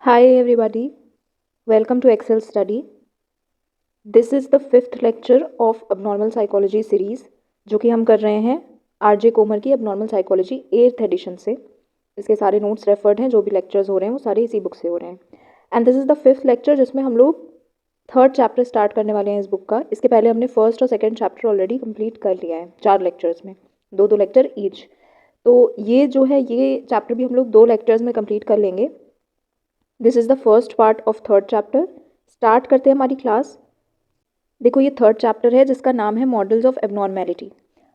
Hi everybody, welcome to Excel Study. This is the fifth lecture of Abnormal Psychology series जो कि हम कर रहे हैं आरजे कोमर की Abnormal Psychology 8th edition से. इसके सारे नोट्स रेफर्ड हैं, जो भी लेक्चर्स हो रहे हैं वो सारे इसी बुक से हो रहे हैं. And this is the fifth lecture जिसमें हम लोग थर्ड चैप्टर स्टार्ट करने वाले हैं इस बुक का. इसके पहले हमने फर्स्ट और सेकेंड चैप्टर ऑलरेडी कंप्लीट कर लिया है 4 लेक्चर्स में, दो लेक्चर ईच. तो ये जो है ये चैप्टर भी हम लोग 2 लेक्चर्स में कंप्लीट कर लेंगे. This is the first part of third chapter. Start करते हैं हमारी क्लास. देखो ये थर्ड चैप्टर है जिसका नाम है मॉडल्स ऑफ एबनॉर्मेलिटी.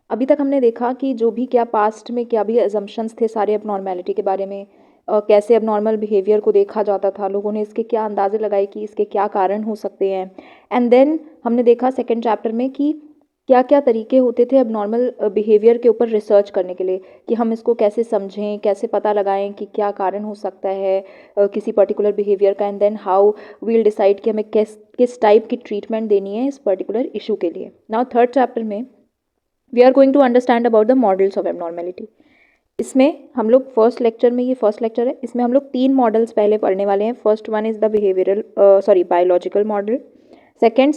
अभी तक हमने देखा कि जो भी क्या पास्ट में क्या भी अजम्पशंस थे सारे एबनॉर्मेलिटी के बारे में, कैसे एबनॉर्मल बिहेवियर को देखा जाता था, लोगों ने इसके क्या अंदाजे लगाए कि इसके क्या कारण हो सकते हैं. एंड देन हमने देखा सेकेंड चैप्टर में कि क्या क्या तरीके होते थे एबनॉर्मल बिहेवियर के ऊपर रिसर्च करने के लिए, कि हम इसको कैसे समझें, कैसे पता लगाएं कि क्या कारण हो सकता है किसी पर्टिकुलर बिहेवियर का. And then how we'll decide कि हमें किस टाइप की ट्रीटमेंट देनी है इस पर्टिकुलर इशू के लिए. नाउ थर्ड चैप्टर में we are going to understand about the models of abnormality. इसमें हम लोग फर्स्ट लेक्चर में, ये फर्स्ट लेक्चर है, इसमें हम लोग 3 मॉडल्स पहले पढ़ने वाले हैं. First one is the biological model, second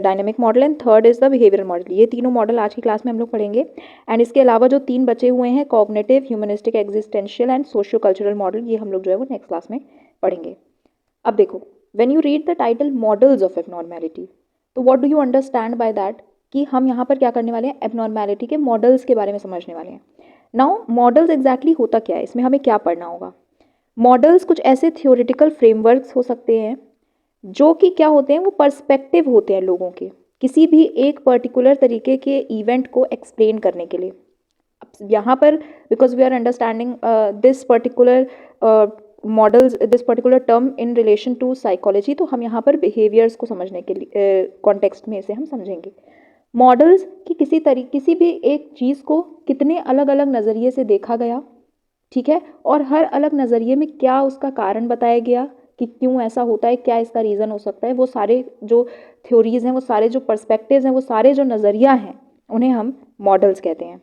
dynamic model and third is the behavioural model. ये तीनों मॉडल आज की क्लास में हम लोग पढ़ेंगे. एंड इसके अलावा जो 3 बचे हुए हैं, cognitive, humanistic, existential and socio cultural model, ये हम लोग जो है वो नेक्स्ट क्लास में पढ़ेंगे. अब देखो, when you read the title models of abnormality, तो what do you understand by that, कि हम यहाँ पर क्या करने वाले हैं, एबनॉर्मेलिटी के मॉडल्स के बारे में समझने वाले हैं. नाउ मॉडल्स एग्जैक्टली होता क्या है, इसमें हमें क्या पढ़ना होगा. मॉडल्स कुछ ऐसे थियोरेटिकल फ्रेमवर्क्स हो सकते हैं जो कि क्या होते हैं, वो पर्सपेक्टिव होते हैं लोगों के किसी भी एक पर्टिकुलर तरीके के इवेंट को एक्सप्लेन करने के लिए. अब यहाँ पर because we are understanding this particular models, this particular term in relation to psychology, तो हम यहाँ पर बिहेवियर्स को समझने के लिए कॉन्टेक्स्ट में इसे हम समझेंगे. मॉडल्स की किसी भी एक चीज़ को कितने अलग अलग नज़रिए से देखा गया, ठीक है, और हर अलग नज़रिए में क्या उसका कारण बताया गया कि क्यों ऐसा होता है, क्या इसका रीज़न हो सकता है. वो सारे जो थ्योरीज़ हैं, वो सारे जो पर्सपेक्टिव्स हैं, वो सारे जो नज़रिया हैं, उन्हें हम मॉडल्स कहते हैं.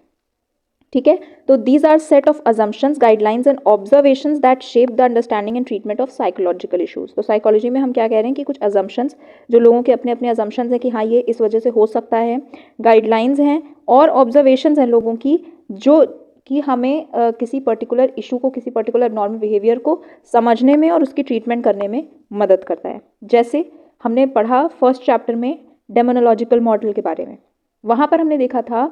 ठीक है, तो these are set of assumptions, guidelines and observations that shape the understanding and treatment of psychological issues. तो साइकोलॉजी में हम क्या कह रहे हैं कि कुछ अजम्पशंस, जो लोगों के अपने अपने अजम्पशंस हैं कि हाँ ये इस वजह से हो सकता है, गाइडलाइंस हैं और ऑब्जर्वेशंस हैं लोगों की, जो कि हमें किसी पर्टिकुलर इशू को, किसी पर्टिकुलर नॉर्मल बिहेवियर को समझने में और उसकी ट्रीटमेंट करने में मदद करता है. जैसे हमने पढ़ा फर्स्ट चैप्टर में डेमोनोलॉजिकल मॉडल के बारे में. वहाँ पर हमने देखा था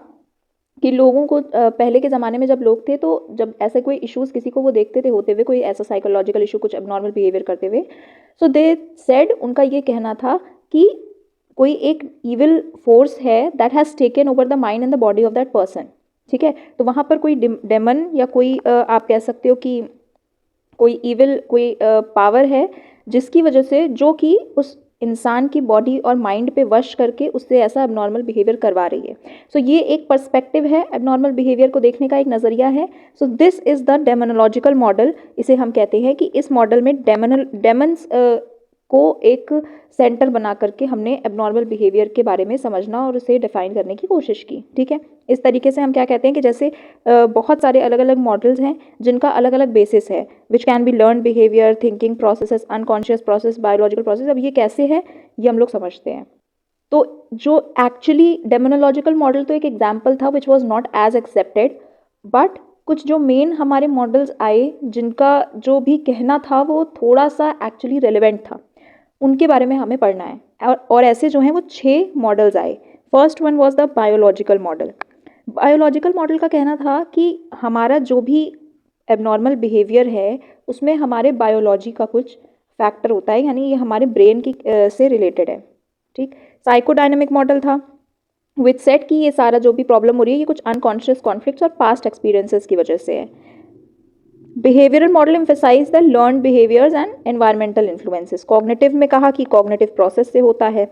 कि लोगों को पहले के ज़माने में जब लोग थे, तो जब ऐसे कोई इश्यूज़ किसी को वो देखते थे होते हुए, कोई ऐसा साइकोलॉजिकल इशू, कुछ एबनॉर्मल बिहेवियर करते हुए, सो दे सेड, उनका ये कहना था कि कोई एक इविल फोर्स है that has taken over the mind and the body of that person. ठीक है, तो वहाँ पर कोई डेमन या कोई आप कह सकते हो कि कोई इविल, कोई पावर है जिसकी वजह से, जो कि उस इंसान की बॉडी और माइंड पे वश करके उससे ऐसा एबनॉर्मल बिहेवियर करवा रही है. सो ये एक पर्सपेक्टिव है, एबनॉर्मल बिहेवियर को देखने का एक नज़रिया है. So this is the demonological model. इसे हम कहते हैं कि इस मॉडल में डेमन्स को एक सेंटर बना करके हमने एबनॉर्मल बिहेवियर के बारे में समझना और उसे डिफाइन करने की कोशिश की. ठीक है, इस तरीके से हम क्या कहते हैं कि जैसे बहुत सारे अलग अलग मॉडल्स हैं जिनका अलग अलग बेसिस है, which can be learn behaviour, thinking processes, unconscious process, biological process. अब ये कैसे है ये हम लोग समझते हैं. तो जो एक्चुअली डेमोनोलॉजिकल मॉडल तो एक एग्जाम्पल था which was not as accepted, but कुछ जो मेन हमारे मॉडल्स आए जिनका जो भी कहना था वो थोड़ा सा एक्चुअली रेलिवेंट था, उनके बारे में हमें पढ़ना है. और ऐसे जो हैं वो 6 मॉडल्स आए. First one was the biological model. Biological model का कहना था कि हमारा जो भी एबनॉर्मल बिहेवियर है उसमें हमारे बायोलॉजी का कुछ फैक्टर होता है, यानी ये हमारे ब्रेन की से रिलेटेड है. ठीक, साइकोडायनेमिक मॉडल था विच सेट कि ये सारा जो भी प्रॉब्लम हो रही है ये कुछ अनकॉन्शियस कॉन्फ्लिक्ट्स और पास्ट एक्सपीरियंसेस की वजह से है. Behavioural model emphasise the learn behaviours and environmental influences. Cognitive में कहा कि कॉग्निटिव प्रोसेस से होता है.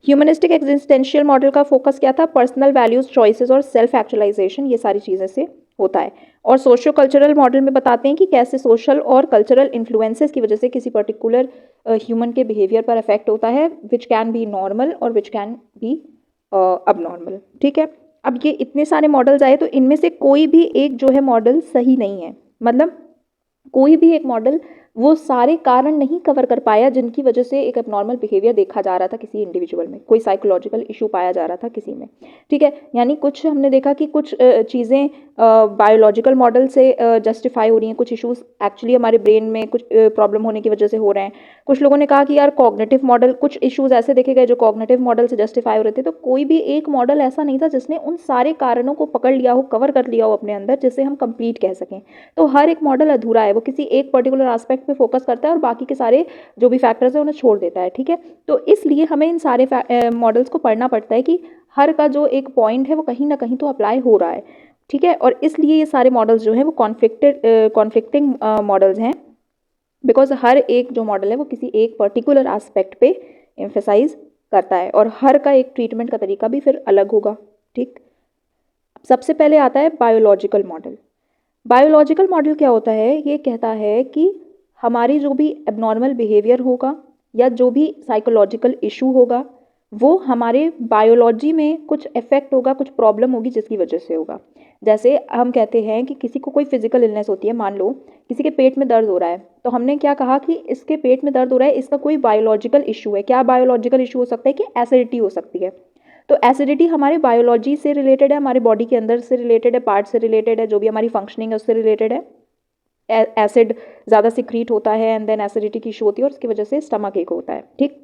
ह्यूमनिस्टिक एग्जिस्टेंशियल मॉडल का फोकस क्या था, पर्सनल वैल्यूज, चॉइसेस और सेल्फ एक्चुअलाइजेशन, ये सारी चीज़ें से होता है. और सोशियो कल्चरल मॉडल में बताते हैं कि कैसे सोशल और कल्चरल इन्फ्लुएंसेस की वजह से किसी पर्टिकुलर ह्यूमन के बिहेवियर पर अफेक्ट होता है, विच कैन बी नॉर्मल और विच कैन बी अबनॉर्मल. ठीक है, अब ये इतने सारे मॉडल्स आए तो इनमें से कोई भी एक जो है मॉडल सही नहीं है. मतलब कोई भी एक मॉडल वो सारे कारण नहीं कवर कर पाया जिनकी वजह से एक एबनॉर्मल बिहेवियर देखा जा रहा था किसी इंडिविजुअल में, कोई साइकोलॉजिकल इशू पाया जा रहा था किसी में, ठीक है। यानी कुछ हमने देखा कि कुछ चीज़ें बायोलॉजिकल मॉडल से जस्टिफाई हो रही हैं, कुछ इश्यूज एक्चुअली हमारे ब्रेन में कुछ प्रॉब्लम होने की वजह से हो रहे हैं। कुछ लोगों ने कहा कि यार कॉग्निटिव मॉडल, कुछ इश्यूज ऐसे देखे गए जो कॉग्निटिव मॉडल से जस्टिफाई हो रहे थे। तो कोई भी एक मॉडल ऐसा नहीं था जिसने उन सारे कारणों को पकड़ लिया हो, कवर कर लिया हो अपने अंदर, जिसे हम कंप्लीट कह सकें। तो हर एक मॉडल अधूरा है, वो किसी एक पर्टिकुलर एस्पेक्ट पे फोकस करता है और बाकी के सारे जो भी फैक्टर्स है उन्हें छोड़ देता है, ठीक है। तो इसलिए हमें इन सारे मॉडल्स को पढ़ना पड़ता है कि हर का जो एक पॉइंट है वो कहीं ना कहीं तो अप्लाई हो रहा है, ठीक है। और इसलिए ये सारे मॉडल्स जो हैं वो कॉन्फ्लिक्टिंग मॉडल्स हैं, बिकॉज हर एक जो मॉडल है वो किसी एक पर्टिकुलर एस्पेक्ट पे एम्फेसाइज करता है और हर का एक ट्रीटमेंट का तरीका भी फिर अलग होगा, ठीक। सबसे पहले आता है बायोलॉजिकल मॉडल। बायोलॉजिकल मॉडल क्या होता है? ये कहता है कि हमारी जो भी एबनॉर्मल बिहेवियर होगा या जो भी साइकोलॉजिकल इशू होगा वो हमारे बायोलॉजी में कुछ इफेक्ट होगा, कुछ प्रॉब्लम होगी जिसकी वजह से होगा। जैसे हम कहते हैं कि किसी को कोई फिजिकल इलनेस होती है, मान लो किसी के पेट में दर्द हो रहा है, तो हमने क्या कहा कि इसके पेट में दर्द हो रहा है, इसका कोई बायोलॉजिकल इशू है। क्या बायोलॉजिकल इशू हो सकता है? कि एसिडिटी हो सकती है। तो एसिडिटी हमारे बायोलॉजी से रिलेटेड है, हमारे बॉडी के अंदर से रिलेटेड है, पार्ट से रिलेटेड है, जो भी हमारी फंक्शनिंग है उससे रिलेटेड है। एसिड ज़्यादा सिक्रीट होता है एंड देन एसिडिटी की इशू होती है और उसकी वजह से स्टमक एक होता है, ठीक।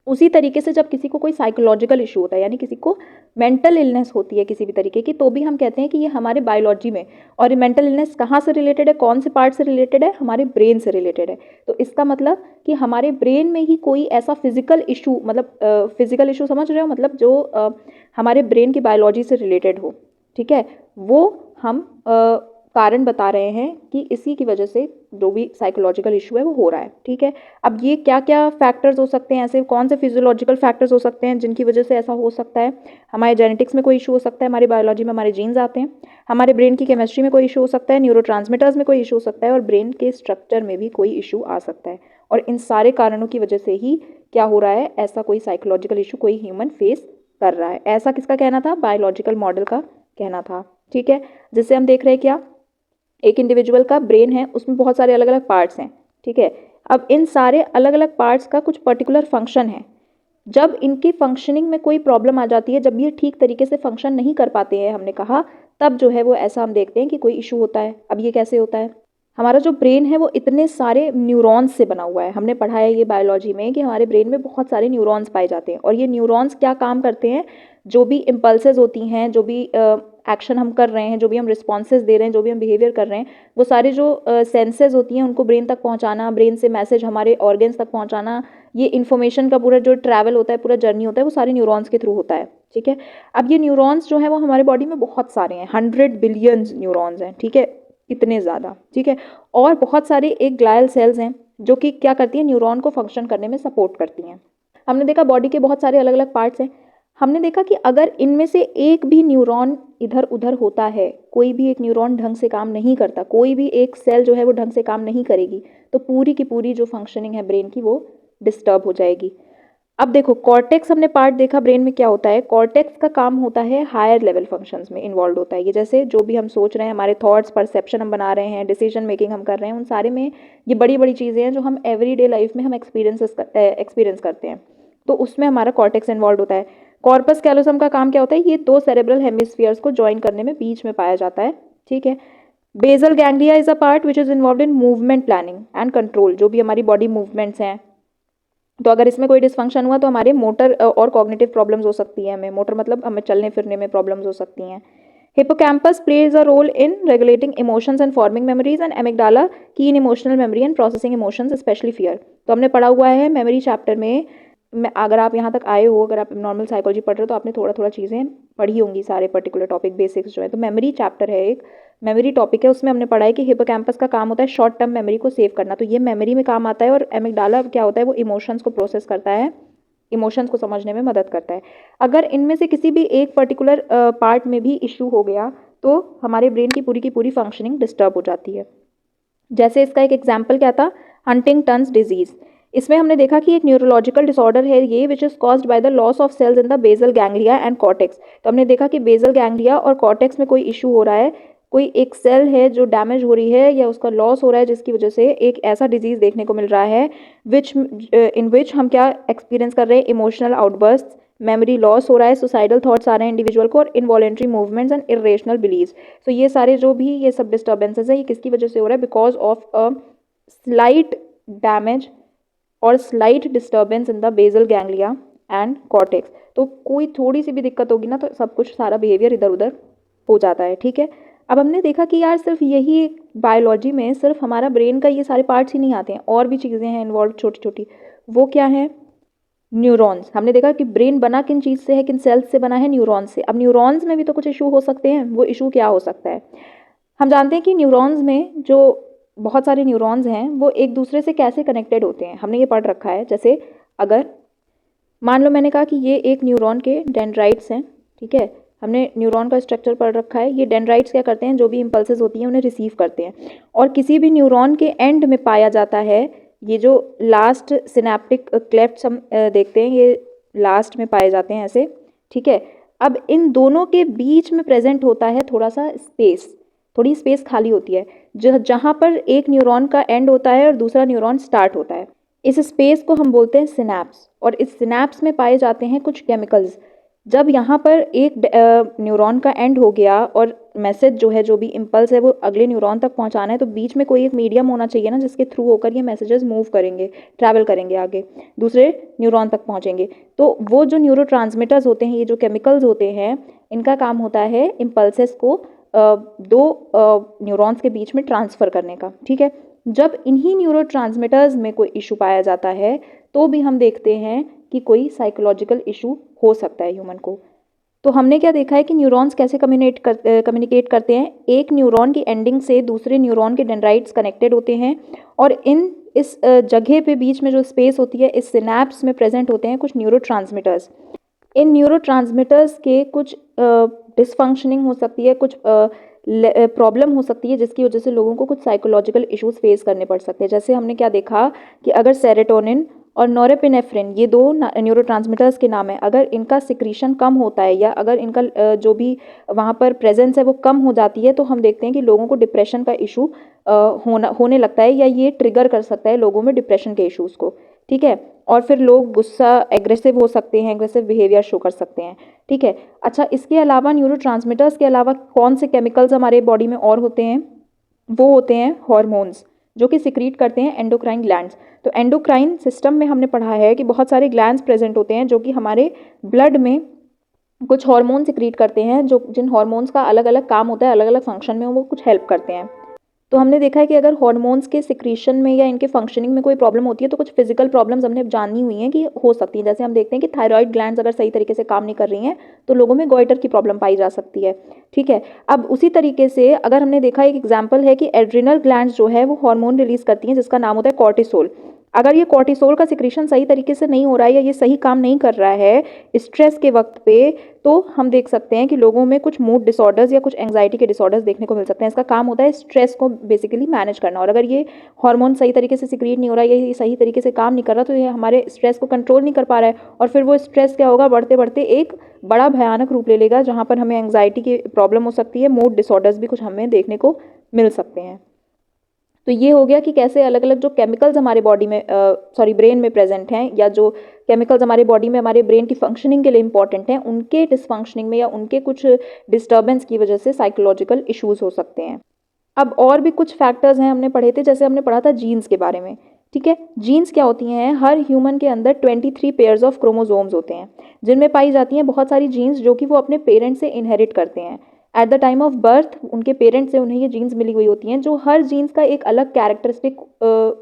उसी तरीके से जब किसी को कोई साइकोलॉजिकल इशू होता है, यानी किसी को मेंटल इलनेस होती है किसी भी तरीके की, तो भी हम कहते हैं कि ये हमारे बायोलॉजी में, और ये मेंटल इलनेस कहाँ से रिलेटेड है, कौन से पार्ट से रिलेटेड है? हमारे ब्रेन से रिलेटेड है। तो इसका मतलब कि हमारे ब्रेन में ही कोई ऐसा फिजिकल इशू, मतलब फिजिकल इशू समझ रहे हो, मतलब जो हमारे ब्रेन की बायोलॉजी से रिलेटेड हो, ठीक है, वो हम कारण बता रहे हैं कि इसी की वजह से जो भी साइकोलॉजिकल इशू है वो हो रहा है, ठीक है। अब ये क्या क्या फैक्टर्स हो सकते हैं, ऐसे कौन से फिजियोलॉजिकल फैक्टर्स हो सकते हैं जिनकी वजह से ऐसा हो सकता है? हमारे जेनेटिक्स में कोई इशू हो सकता है, हमारी बायोलॉजी में हमारे जीन्स आते हैं, हमारे ब्रेन की केमिस्ट्री में कोई इशू हो सकता है, न्यूरोट्रांसमीटर्स में कोई इशू हो सकता है, और ब्रेन के स्ट्रक्चर में भी कोई इशू आ सकता है। और इन सारे कारणों की वजह से ही क्या हो रहा है, ऐसा कोई साइकोलॉजिकल इशू कोई ह्यूमन फेस कर रहा है। ऐसा किसका कहना था? बायोलॉजिकल मॉडल का कहना था, ठीक है। जिससे हम देख रहे हैं क्या, एक इंडिविजुअल का ब्रेन है, उसमें बहुत सारे अलग अलग पार्ट्स हैं, ठीक है। अब इन सारे अलग अलग पार्ट्स का कुछ पर्टिकुलर फंक्शन है। जब इनकी फंक्शनिंग में कोई प्रॉब्लम आ जाती है, जब ये ठीक तरीके से फंक्शन नहीं कर पाते हैं, हमने कहा, तब जो है वो ऐसा हम देखते हैं कि कोई इशू होता है। अब ये कैसे होता है? हमारा जो ब्रेन है वो इतने सारे न्यूरॉन्स से बना हुआ है। हमने पढ़ा है ये बायोलॉजी में कि हमारे ब्रेन में बहुत सारे न्यूरॉन्स पाए जाते हैं, और ये न्यूरॉन्स क्या काम करते हैं? जो भी इम्पल्सेस होती हैं, जो भी एक्शन हम कर रहे हैं, जो भी हम रिस्पॉन्सेज दे रहे हैं, जो भी हम बिहेवियर कर रहे हैं, वो सारे जो सेंसेस होती हैं उनको ब्रेन तक पहुंचाना, ब्रेन से मैसेज हमारे ऑर्गन्स तक पहुंचाना, ये इन्फॉर्मेशन का पूरा जो ट्रैवल होता है, पूरा जर्नी होता है, वो सारे न्यूरॉन्स के थ्रू होता है, ठीक है। अब ये न्यूरॉन्स जो है वो हमारे बॉडी में बहुत सारे हैं, 100 बिलियन न्यूरॉन्स हैं, ठीक है, इतने ज़्यादा, ठीक है। और बहुत सारे एक ग्लायल सेल्स हैं जो कि क्या करती हैं, न्यूरॉन को फंक्शन करने में सपोर्ट करती हैं। हमने देखा बॉडी के बहुत सारे अलग अलग पार्ट्स हैं। हमने देखा कि अगर इनमें से एक भी न्यूरॉन इधर उधर होता है, कोई भी एक न्यूरॉन ढंग से काम नहीं करता, कोई भी एक सेल जो है वो ढंग से काम नहीं करेगी, तो पूरी की पूरी जो फंक्शनिंग है ब्रेन की वो डिस्टर्ब हो जाएगी। अब देखो, कॉर्टेक्स हमने पार्ट देखा ब्रेन में क्या होता है। कॉर्टेक्स का काम होता है हायर लेवल फंक्शंस में इन्वॉल्व होता है। ये जैसे जो भी हम सोच रहे हैं, हमारे थॉट्स, परसेप्शन हम बना रहे हैं, डिसीजन मेकिंग हम कर रहे हैं, उन सारे में ये बड़ी बड़ी चीज़ें हैं जो हम एवरीडे लाइफ में हम एक्सपीरियंस करते हैं, तो उसमें हमारा कॉर्टेक्स इन्वॉल्व होता है। कॉर्पस कैलोसम का काम क्या होता है? ये दो सेरेब्रल हेमिस्फीयर्स को ज्वाइन करने में बीच में पाया जाता है, ठीक है। Basal ganglia is a part which is involve in movement planning and control, जो भी हमारी बॉडी मूवमेंट्स हैं, तो अगर इसमें कोई डिस्फंक्शन हुआ तो हमारे मोटर और कॉग्निटिव प्रॉब्लम्स हो सकती है। हमें मोटर मतलब हमें चलने फिरने में प्रॉब्लम्स हो सकती हैं। Hippocampus plays a role in regulating emotions and forming memories, and amygdala की in emotional memory and processing emotions especially fear. तो हमने पढ़ा हुआ है मेमोरी चैप्टर में, अगर आप यहाँ तक आए हो, अगर आप नॉर्मल साइकोलॉजी पढ़ रहे हो तो आपने थोड़ा थोड़ा चीज़ें पढ़ी होंगी, सारे पर्टिकुलर टॉपिक बेसिक्स जो है। तो मेमोरी चैप्टर है, एक मेमोरी टॉपिक है, उसमें हमने पढ़ा है कि हिपोकैम्पस का काम होता है शॉर्ट टर्म मेमोरी को सेव करना, तो ये मेमोरी में काम आता है। और एमिगडाला क्या होता है? वो इमोशंस को प्रोसेस करता है, इमोशंस को समझने में मदद करता है। अगर इनमें से किसी भी एक पर्टिकुलर पार्ट में भी इशू हो गया तो हमारे ब्रेन की पूरी फंक्शनिंग डिस्टर्ब हो जाती है। जैसे इसका एक एग्जाम्पल क्या था? Huntington's disease. इसमें हमने देखा कि एक न्यूरोलॉजिकल डिसऑर्डर है ये, which is caused by the loss of cells in the basal ganglia and cortex. तो हमने देखा कि बेसल गैंग्लिया और कॉर्टेक्स में कोई इशू हो रहा है, कोई एक सेल है जो डैमेज हो रही है या उसका लॉस हो रहा है, जिसकी वजह से एक ऐसा डिजीज़ देखने को मिल रहा है इन विच हम क्या एक्सपीरियंस कर रहे हैं, इमोशनल आउटबर्स्ट, मेमोरी लॉस हो रहा है, सुसाइडल थॉट्स आ रहे हैं इंडिविजुअल को, और involuntary movements and irrational beliefs. तो ये सारे जो भी ये सब डिस्टर्बेंसेस है, ये किसकी वजह से हो रहा है? Because of a slight damage और slight disturbance in the basal ganglia and cortex. तो कोई थोड़ी सी भी दिक्कत होगी ना तो सब कुछ सारा बिहेवियर इधर उधर हो जाता है, ठीक है। अब हमने देखा कि यार सिर्फ यही बायोलॉजी में सिर्फ हमारा ब्रेन का ये सारे पार्ट्स ही नहीं आते हैं, और भी चीज़ें हैं इन्वॉल्व छोटी छोटी। वो क्या है? न्यूरॉन्स। हमने देखा कि ब्रेन बना किन चीज़ से है, किन सेल्स से बना है? न्यूरॉन्स से। अब न्यूरॉन्स में भी तो कुछ इशू हो सकते हैं। वो इशू क्या हो सकता है? हम जानते हैं कि न्यूरॉन्स में जो बहुत सारे न्यूरॉन्स हैं वो एक दूसरे से कैसे कनेक्टेड होते हैं, हमने ये पढ़ रखा है। जैसे अगर मान लो मैंने कहा कि ये एक न्यूरॉन के डेंड्राइट्स हैं, ठीक है, हमने न्यूरॉन का स्ट्रक्चर पढ़ रखा है। ये डेंड्राइट्स क्या करते हैं? जो भी इम्पल्सेस होती हैं उन्हें रिसीव करते हैं, और किसी भी न्यूरॉन के एंड में पाया जाता है ये जो लास्ट सिनेप्टिक क्लेफ्ट्स हम देखते हैं, ये लास्ट में पाए जाते हैं ऐसे, ठीक है। अब इन दोनों के बीच में प्रेजेंट होता है थोड़ा सा स्पेस, थोड़ी स्पेस खाली होती है जहाँ पर एक न्यूरॉन का एंड होता है और दूसरा न्यूरॉन स्टार्ट होता है। इस स्पेस को हम बोलते हैं सिनैप्स, और इस सिनैप्स में पाए जाते हैं कुछ केमिकल्स। जब यहाँ पर एक न्यूरॉन का एंड हो गया और मैसेज जो है, जो भी इम्पल्स है वो अगले न्यूरॉन तक पहुँचाना है, तो बीच में कोई एक मीडियम होना चाहिए ना, जिसके थ्रू होकर ये मैसेजेस मूव करेंगे, ट्रैवल करेंगे, आगे दूसरे न्यूरॉन तक पहुँचेंगे। तो वो जो न्यूरोट्रांसमीटर्स होते हैं, ये जो केमिकल्स होते हैं, इनका काम होता है इम्पल्सेस को दो न्यूरॉन्स के बीच में ट्रांसफ़र करने का, ठीक है। जब इन्हीं न्यूरोट्रांसमीटर्स में कोई इशू पाया जाता है तो भी हम देखते हैं कि कोई साइकोलॉजिकल इशू हो सकता है ह्यूमन को। तो हमने क्या देखा है कि न्यूरॉन्स कैसे कम्युनिकेट करते हैं। एक न्यूरॉन की एंडिंग से दूसरे न्यूरॉन के डेंड्राइट्स कनेक्टेड होते हैं, और इस जगह पे बीच में जो स्पेस होती है, इस सिनैप्स में प्रेजेंट होते हैं कुछ न्यूरोट्रांसमीटर्स। इन न्यूरोट्रांसमीटर्स के कुछ डिसफंक्शनिंग हो सकती है, कुछ प्रॉब्लम हो सकती है, जिसकी वजह से लोगों को कुछ साइकोलॉजिकल इश्यूज फेस करने पड़ सकते हैं। जैसे हमने क्या देखा कि अगर सेरोटोनिन और नॉरेपिनेफ्रिन, ये दो न्यूरोट्रांसमीटर्स के नाम है, अगर इनका सिक्रीशन कम होता है या अगर इनका जो भी वहाँ पर प्रेजेंस है वो कम हो जाती है, तो हम देखते हैं कि लोगों को डिप्रेशन का इशू होने लगता है, या ये ट्रिगर कर सकता है लोगों में डिप्रेशन के इशूज़ को, ठीक है। और फिर लोग गुस्सा, एग्रेसिव हो सकते हैं, एग्रेसिव बिहेवियर शो कर सकते हैं, ठीक है। अच्छा, इसके अलावा न्यूरोट्रांसमीटर्स के अलावा कौन से केमिकल्स हमारे बॉडी में और होते हैं? वो होते हैं हार्मोन्स, जो कि सिक्रीट करते हैं एंडोक्राइन ग्लैंड्स। तो एंडोक्राइन सिस्टम में हमने पढ़ा है कि बहुत सारे ग्लैंड्स प्रेजेंट होते हैं जो कि हमारे ब्लड में कुछ हार्मोन सिक्रीट करते हैं, जो जिन हार्मोन्स का अलग अलग काम होता है, अलग अलग फंक्शन में वो कुछ हेल्प करते हैं। तो हमने देखा है कि अगर हार्मोन्स के सिक्रीशन में या इनके फंक्शनिंग में कोई प्रॉब्लम होती है तो कुछ फिजिकल प्रॉब्लम्स हमने जाननी हुई हैं कि हो सकती हैं। जैसे हम देखते हैं कि थायराइड ग्लैंड्स अगर सही तरीके से काम नहीं कर रही हैं तो लोगों में गॉइटर की प्रॉब्लम पाई जा सकती है, ठीक है। अब उसी तरीके से अगर हमने देखा, एक एग्जाम्पल है कि एड्रिनल ग्लैंड्स जो है वो हार्मोन रिलीज करती हैं जिसका नाम होता है कॉर्टिसोल। अगर ये कॉर्टिसोल का सिक्रीशन सही तरीके से नहीं हो रहा है या ये सही काम नहीं कर रहा है स्ट्रेस के वक्त पे, तो हम देख सकते हैं कि लोगों में कुछ मूड डिसऑर्डर्स या कुछ एंग्जाइटी के डिसऑर्डर्स देखने को मिल सकते हैं। इसका काम होता है स्ट्रेस को बेसिकली मैनेज करना, और अगर ये हार्मोन सही तरीके से सिक्रीट नहीं हो रहा है या ये सही तरीके से काम नहीं कर रहा, तो ये हमारे स्ट्रेस को कंट्रोल नहीं कर पा रहा है, और फिर वो स्ट्रेस क्या होगा, बढ़ते बढ़ते एक बड़ा भयानक रूप ले लेगा, जहाँ पर हमें एंग्जाइटी की प्रॉब्लम हो सकती है, मूड डिसऑर्डर्स भी कुछ हमें देखने को मिल सकते हैं। तो ये हो गया कि कैसे अलग अलग जो केमिकल्स हमारे बॉडी में ब्रेन में प्रेजेंट हैं, या जो केमिकल्स हमारे बॉडी में हमारे ब्रेन की फंक्शनिंग के लिए इंपॉर्टेंट हैं, उनके डिसफंक्शनिंग में या उनके कुछ डिस्टर्बेंस की वजह से साइकोलॉजिकल इश्यूज हो सकते हैं। अब और भी कुछ फैक्टर्स हैं हमने पढ़े थे, जैसे हमने पढ़ा था जीन्स के बारे में, ठीक है। जीन्स क्या होती हैं? हर ह्यूमन के अंदर 23 पेयर्स ऑफ क्रोमोसोम्स होते हैं, जिनमें पाई जाती हैं बहुत सारी जीन्स जो कि वो अपने पेरेंट्स से इनहेरिट करते हैं। At the time of birth उनके पेरेंट्स से उन्हें ये जीन्स मिली हुई होती हैं, जो हर जीन्स का एक अलग कैरेक्टरिस्टिक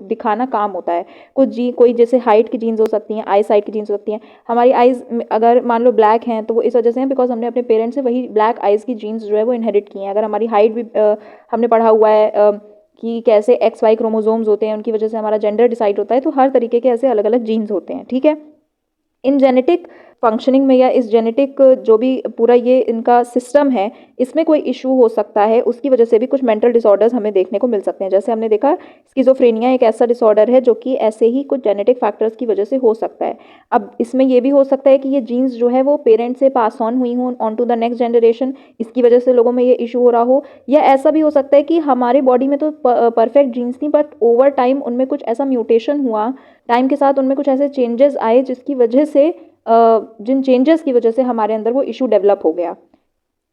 दिखाना काम होता है। कोई जैसे हाइट की जीन्स हो सकती हैं, आई साइट की जीन्स हो सकती हैं। हमारी आइज़ अगर मान लो ब्लैक हैं तो वो इस वजह से हैं बिकॉज हमने अपने पेरेंट्स से वही ब्लैक आइज़ की जीन्स जो है वो इनहेरिट की हैं। अगर हमारी हाइट भी हमने पढ़ा हुआ है कि कैसे एक्स वाई क्रोमोसोम्स होते हैं, उनकी वजह से हमारा जेंडर डिसाइड होता है। तो हर तरीके के ऐसे अलग अलग जीन्स होते हैं, ठीक है। इन जेनेटिक फंक्शनिंग में या इस जेनेटिक जो भी पूरा ये इनका सिस्टम है इसमें कोई इशू हो सकता है, उसकी वजह से भी कुछ मेंटल डिसऑर्डर्स हमें देखने को मिल सकते हैं। जैसे हमने देखा स्किज़ोफ्रेनिया एक ऐसा डिसऑर्डर है जो कि ऐसे ही कुछ जेनेटिक फैक्टर्स की वजह से हो सकता है। अब इसमें ये भी हो सकता है कि ये जीन्स जो है वो पेरेंट्स से पास ऑन हुई हों on to the next generation, इसकी वजह से लोगों में ये इशू हो रहा हो। या ऐसा भी हो सकता है कि हमारे बॉडी में तो परफेक्ट जीन्स थी बट ओवर टाइम उनमें कुछ ऐसा म्यूटेशन हुआ, टाइम के साथ उनमें कुछ ऐसे चेंजेस आए जिसकी वजह से जिन चेंजेस की वजह से हमारे अंदर वो इशू डेवलप हो गया।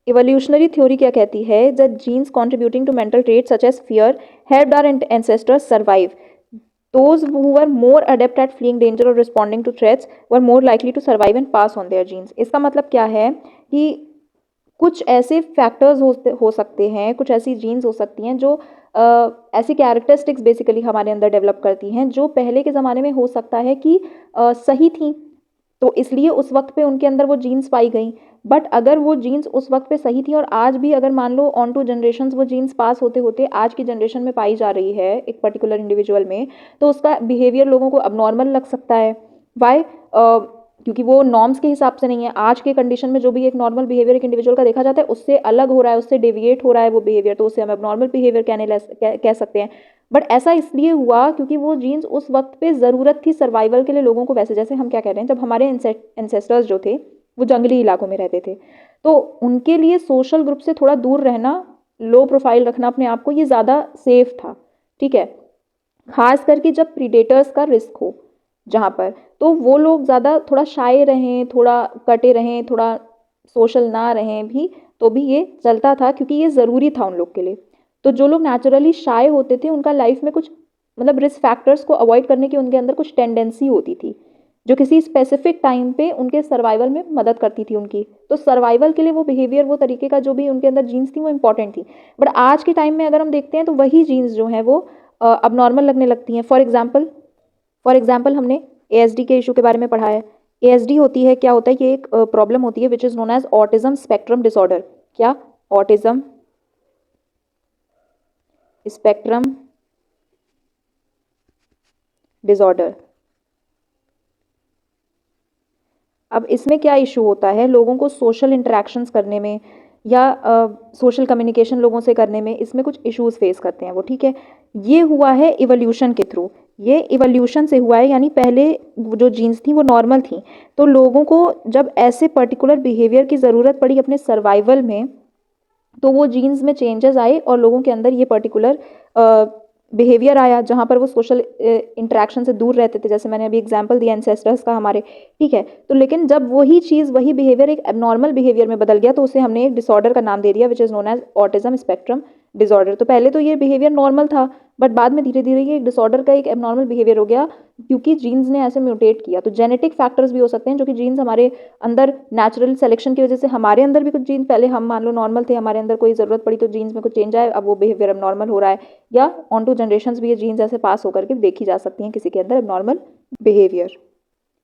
इवोल्यूशनरी थ्योरी क्या कहती है, that genes contributing to mental traits such as fear helped our ancestors survive. Those who were more adept at fleeing danger or responding to threats were more likely to survive and pass on their genes। इसका मतलब क्या है कि कुछ ऐसे factors हो सकते हैं, कुछ ऐसी जीन्स हो सकती हैं जो ऐसी कैरेक्टरिस्टिक्स बेसिकली हमारे अंदर डेवलप करती हैं जो पहले के ज़माने में हो सकता है कि सही थी, तो इसलिए उस वक्त पे उनके अंदर वो जीन्स पाई गई। बट अगर वो जीन्स उस वक्त पे सही थी और आज भी अगर मान लो ऑन टू जनरेशन्स वो जीन्स पास होते होते आज की जनरेशन में पाई जा रही है एक पर्टिकुलर इंडिविजुअल में, तो उसका बिहेवियर लोगों को अबनॉर्मल लग सकता है। वाई? क्योंकि वो नॉर्म्स के हिसाब से नहीं है। आज के कंडीशन में जो भी एक नॉर्मल बिहेवियर एक इंडिविजुअल का देखा जाता है उससे अलग हो रहा है, उससे डेविएट हो रहा है वो बिहेवियर, तो उसे हम एबनॉर्मल बिहेवियर कह सकते हैं। बट ऐसा इसलिए हुआ क्योंकि वो जीन्स उस वक्त पे ज़रूरत थी सर्वाइवल के लिए लोगों को। वैसे जैसे हम क्या कह रहे हैं, जब हमारे एंसेस्टर्स जो थे वो जंगली इलाकों में रहते थे तो उनके लिए सोशल ग्रुप से थोड़ा दूर रहना, लो प्रोफाइल रखना अपने आप को, ये ज़्यादा सेफ था। ठीक है, खास करके जब प्रीडेटर्स का रिस्क हो जहाँ पर, तो वो लोग ज़्यादा थोड़ा शाय रहें, थोड़ा कटे रहें, थोड़ा सोशल ना रहें भी, तो भी ये चलता था क्योंकि ये ज़रूरी था उन लोग के लिए। तो जो लोग नेचुरली शाय होते थे उनका लाइफ में कुछ मतलब रिस्क फैक्टर्स को अवॉइड करने की उनके अंदर कुछ टेंडेंसी होती थी जो किसी स्पेसिफिक टाइम पे उनके सर्वाइवल में मदद करती थी उनकी। तो सर्वाइवल के लिए वो बिहेवियर, वो तरीके का जो भी उनके अंदर जीन्स थी वो इंपॉर्टेंट थी। बट आज के टाइम में अगर हम देखते हैं तो वही जीन्स जो हैं वो अब नॉर्मल लगने लगती हैं। फॉर एग्जाम्पल हमने ASD के इशू के बारे में पढ़ा है। ASD होती है, क्या होता है, ये एक प्रॉब्लम होती है which is known as autism spectrum disorder. क्या? Autism spectrum disorder. अब इसमें क्या इशू होता है, लोगों को सोशल इंटरेक्शंस करने में या सोशल कम्युनिकेशन लोगों से करने में इसमें कुछ इश्यूज फेस करते हैं वो। ठीक है, ये हुआ है इवोल्यूशन के थ्रू, ये इवोल्यूशन से हुआ है, यानी पहले जो जीन्स थी वो नॉर्मल थी, तो लोगों को जब ऐसे पर्टिकुलर बिहेवियर की ज़रूरत पड़ी अपने सर्वाइवल में तो वो जीन्स में चेंजेस आए और लोगों के अंदर ये पर्टिकुलर बिहेवियर आया जहाँ पर वो सोशल इंटरेक्शन से दूर रहते थे। जैसे मैंने अभी एग्जांपल दिया एंसेस्टर्स का हमारे। ठीक है, तो लेकिन जब वही चीज़, वही बिहेवियर एक एबनॉर्मल बिहेवियर में बदल गया तो उसे हमने एक डिसऑर्डर का नाम दे दिया which is known as autism spectrum disorder. तो पहले तो ये बिहेवियर नॉर्मल था बट बाद में धीरे धीरे ये एक डिसऑर्डर का एक एबनॉर्मल बिहेवियर हो गया क्योंकि जीन्स ने ऐसे म्यूटेट किया। तो जेनेटिक फैक्टर्स भी हो सकते हैं जो कि जीन्स हमारे अंदर नेचुरल सिलेक्शन की वजह से, हमारे अंदर भी कुछ जीन्स पहले हम मान लो नॉर्मल थे, हमारे अंदर कोई ज़रूरत पड़ी तो जीन्स में कुछ चेंज आया, अब वो बिहेवियर अब नॉर्मल हो रहा है। या ऑन टू जनरेशंस भी ये जीन्स ऐसे पास होकर के देखी जा सकती हैं किसी के अंदर abnormal behaviour.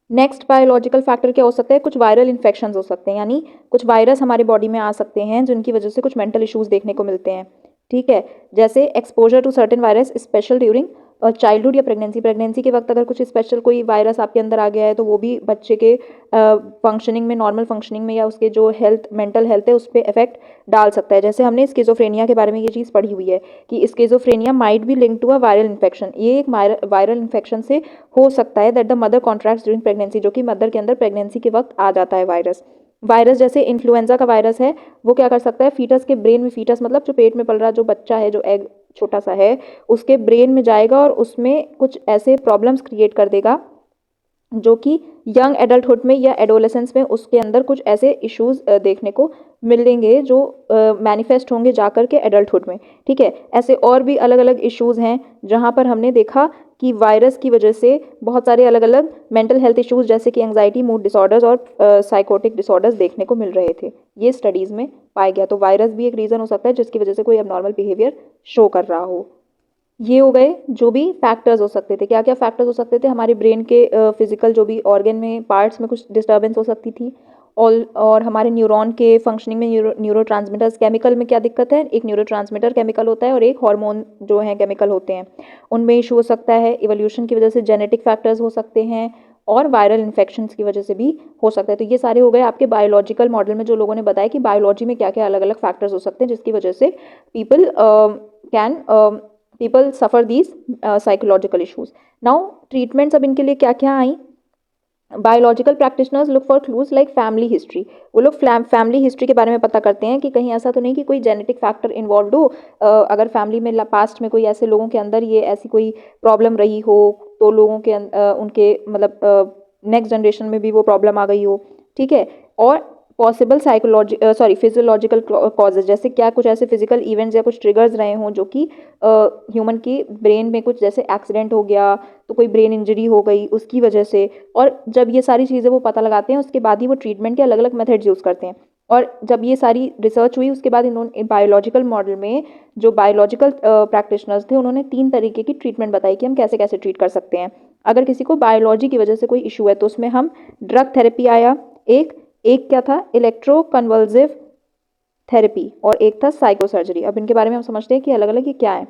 Next biological factor क्या हो सकता है, कुछ वायरल इन्फेक्शंस हो सकते हैं, यानी कुछ वायरस हमारे बॉडी में आ सकते हैं जिनकी वजह से कुछ मेंटल इश्यूज देखने को मिलते हैं। ठीक है, जैसे exposure to certain virus special during childhood या प्रेगनेंसी के वक्त अगर कुछ स्पेशल कोई वायरस आपके अंदर आ गया है तो वो भी बच्चे के फंक्शनिंग में, नॉर्मल फंक्शनिंग में या उसके जो हेल्थ, मेंटल हेल्थ है उस पर इफेक्ट डाल सकता है। जैसे हमने स्किज़ोफ्रेनिया के बारे में ये चीज़ पढ़ी हुई है कि schizophrenia might be link to a viral infection. ये एक वायरल इन्फेक्शन से हो सकता है that the mother contracts during pregnancy, जो कि मदर के अंदर प्रेगनेंसी के वक्त आ जाता है वायरस जैसे इन्फ्लुएंजा का वायरस है वो क्या कर सकता है, फीटस के ब्रेन में, फीटस मतलब जो पेट में पल रहा जो बच्चा है, जो एग छोटा सा है, उसके ब्रेन में जाएगा और उसमें कुछ ऐसे प्रॉब्लम्स क्रिएट कर देगा जो कि यंग एडल्टहुड में या एडोलेसेंस में उसके अंदर कुछ ऐसे इश्यूज देखने को मिलेंगे जो मैनिफेस्ट होंगे जाकर के एडल्टहुड में। ठीक है, ऐसे और भी अलग अलग इश्यूज हैं जहाँ पर हमने देखा कि वायरस की वजह से बहुत सारे अलग अलग मेंटल हेल्थ इश्यूज जैसे कि एंग्जाइटी, मूड डिसऑर्डर्स और साइकोटिक डिसऑर्डर्स देखने को मिल रहे थे, ये स्टडीज़ में पाया गया। तो वायरस भी एक रीज़न हो सकता है जिसकी वजह से कोई अबनॉर्मल बिहेवियर शो कर रहा हो। ये हो गए जो भी फैक्टर्स हो सकते थे। क्या क्या फैक्टर्स हो सकते थे, हमारे ब्रेन के फिजिकल जो भी ऑर्गन में, पार्ट्स में कुछ डिस्टर्बेंस हो सकती थी और हमारे न्यूरॉन के फंक्शनिंग में न्यूरोट्रांसमीटर्स, केमिकल में क्या दिक्कत है, एक न्यूरोट्रांसमीटर केमिकल होता है और एक हार्मोन जो है केमिकल होते हैं, उनमें इशू हो सकता है। इवोल्यूशन की वजह से जेनेटिक फैक्टर्स हो सकते हैं और वायरल इन्फेक्शंस की वजह से भी हो सकता है। तो ये सारे हो गए आपके बायोलॉजिकल मॉडल में जो लोगों ने बताया कि बायोलॉजी में क्या क्या अलग अलग फैक्टर्स हो सकते हैं जिसकी वजह से people suffer these psychological issues. Now treatments अब इनके लिए क्या क्या आई। Biological practitioners look for clues like family history. वो लोग फैमिली हिस्ट्री के बारे में पता करते हैं कि कहीं ऐसा तो नहीं कि कोई जेनेटिक फैक्टर इन्वॉल्व हो। अगर फैमिली में पास्ट में कोई ऐसे लोगों के अंदर ये ऐसी कोई प्रॉब्लम रही हो तो लोगों के उनके मतलब नेक्स्ट जनरेशन में भी वो प्रॉब्लम आ गई हो, ठीक है। और पॉसिबल फिजियोलॉजिकल कॉजेज, जैसे क्या कुछ ऐसे फिजिकल इवेंट्स या कुछ ट्रिगर्स रहे हों जो कि ह्यूमन की ब्रेन में कुछ जैसे एक्सीडेंट हो गया तो कोई ब्रेन इंजरी हो गई उसकी वजह से। और जब ये सारी चीज़ें वो पता लगाते हैं उसके बाद ही वो ट्रीटमेंट के अलग अलग मेथड्स यूज़ करते हैं। और जब ये सारी रिसर्च हुई उसके बाद इन्होंने बायोलॉजिकल मॉडल में जो बायोलॉजिकल प्रैक्टिशनर्स थे उन्होंने 3 तरीके की ट्रीटमेंट बताई कि हम कैसे कैसे ट्रीट कर सकते हैं। अगर किसी को बायोलॉजी की वजह से कोई इशू है तो उसमें हम ड्रग थेरेपी आया, एक क्या था इलेक्ट्रोकन्वल्सिव थेरेपी, और एक था साइकोसर्जरी। अब इनके बारे में हम समझते हैं कि अलग अलग ये क्या है।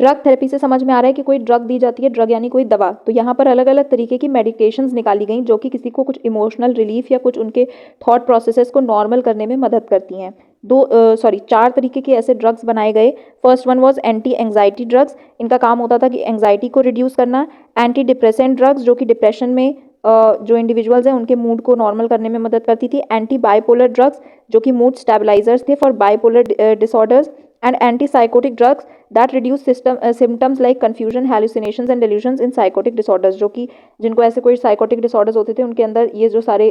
ड्रग थेरेपी से समझ में आ रहा है कि कोई ड्रग दी जाती है, ड्रग यानी कोई दवा। तो यहाँ पर अलग अलग तरीके की मेडिकेशंस निकाली गई जो कि किसी को कुछ इमोशनल रिलीफ या कुछ उनके थॉट प्रोसेसेस को नॉर्मल करने में मदद करती हैं। 4 तरीके के ऐसे ड्रग्स बनाए गए। First one was anti anxiety drugs. इनका काम होता था कि एंग्जाइटी को रिड्यूस करना। एंटी डिप्रेसेंट ड्रग्स जो कि डिप्रेशन में जो इंडिविजुअल्स हैं उनके मूड को नॉर्मल करने में मदद करती थी। एंटी बाइपोलर ड्रग्स जो कि मूड स्टेबलाइजर्स थे for bipolar disorders. And antipsychotic drugs that reduce symptoms like confusion, hallucinations and delusions in psychotic disorders, जो कि जिनको ऐसे कोई साइकोटिक डिसऑर्डर्स होते थे उनके अंदर ये जो सारे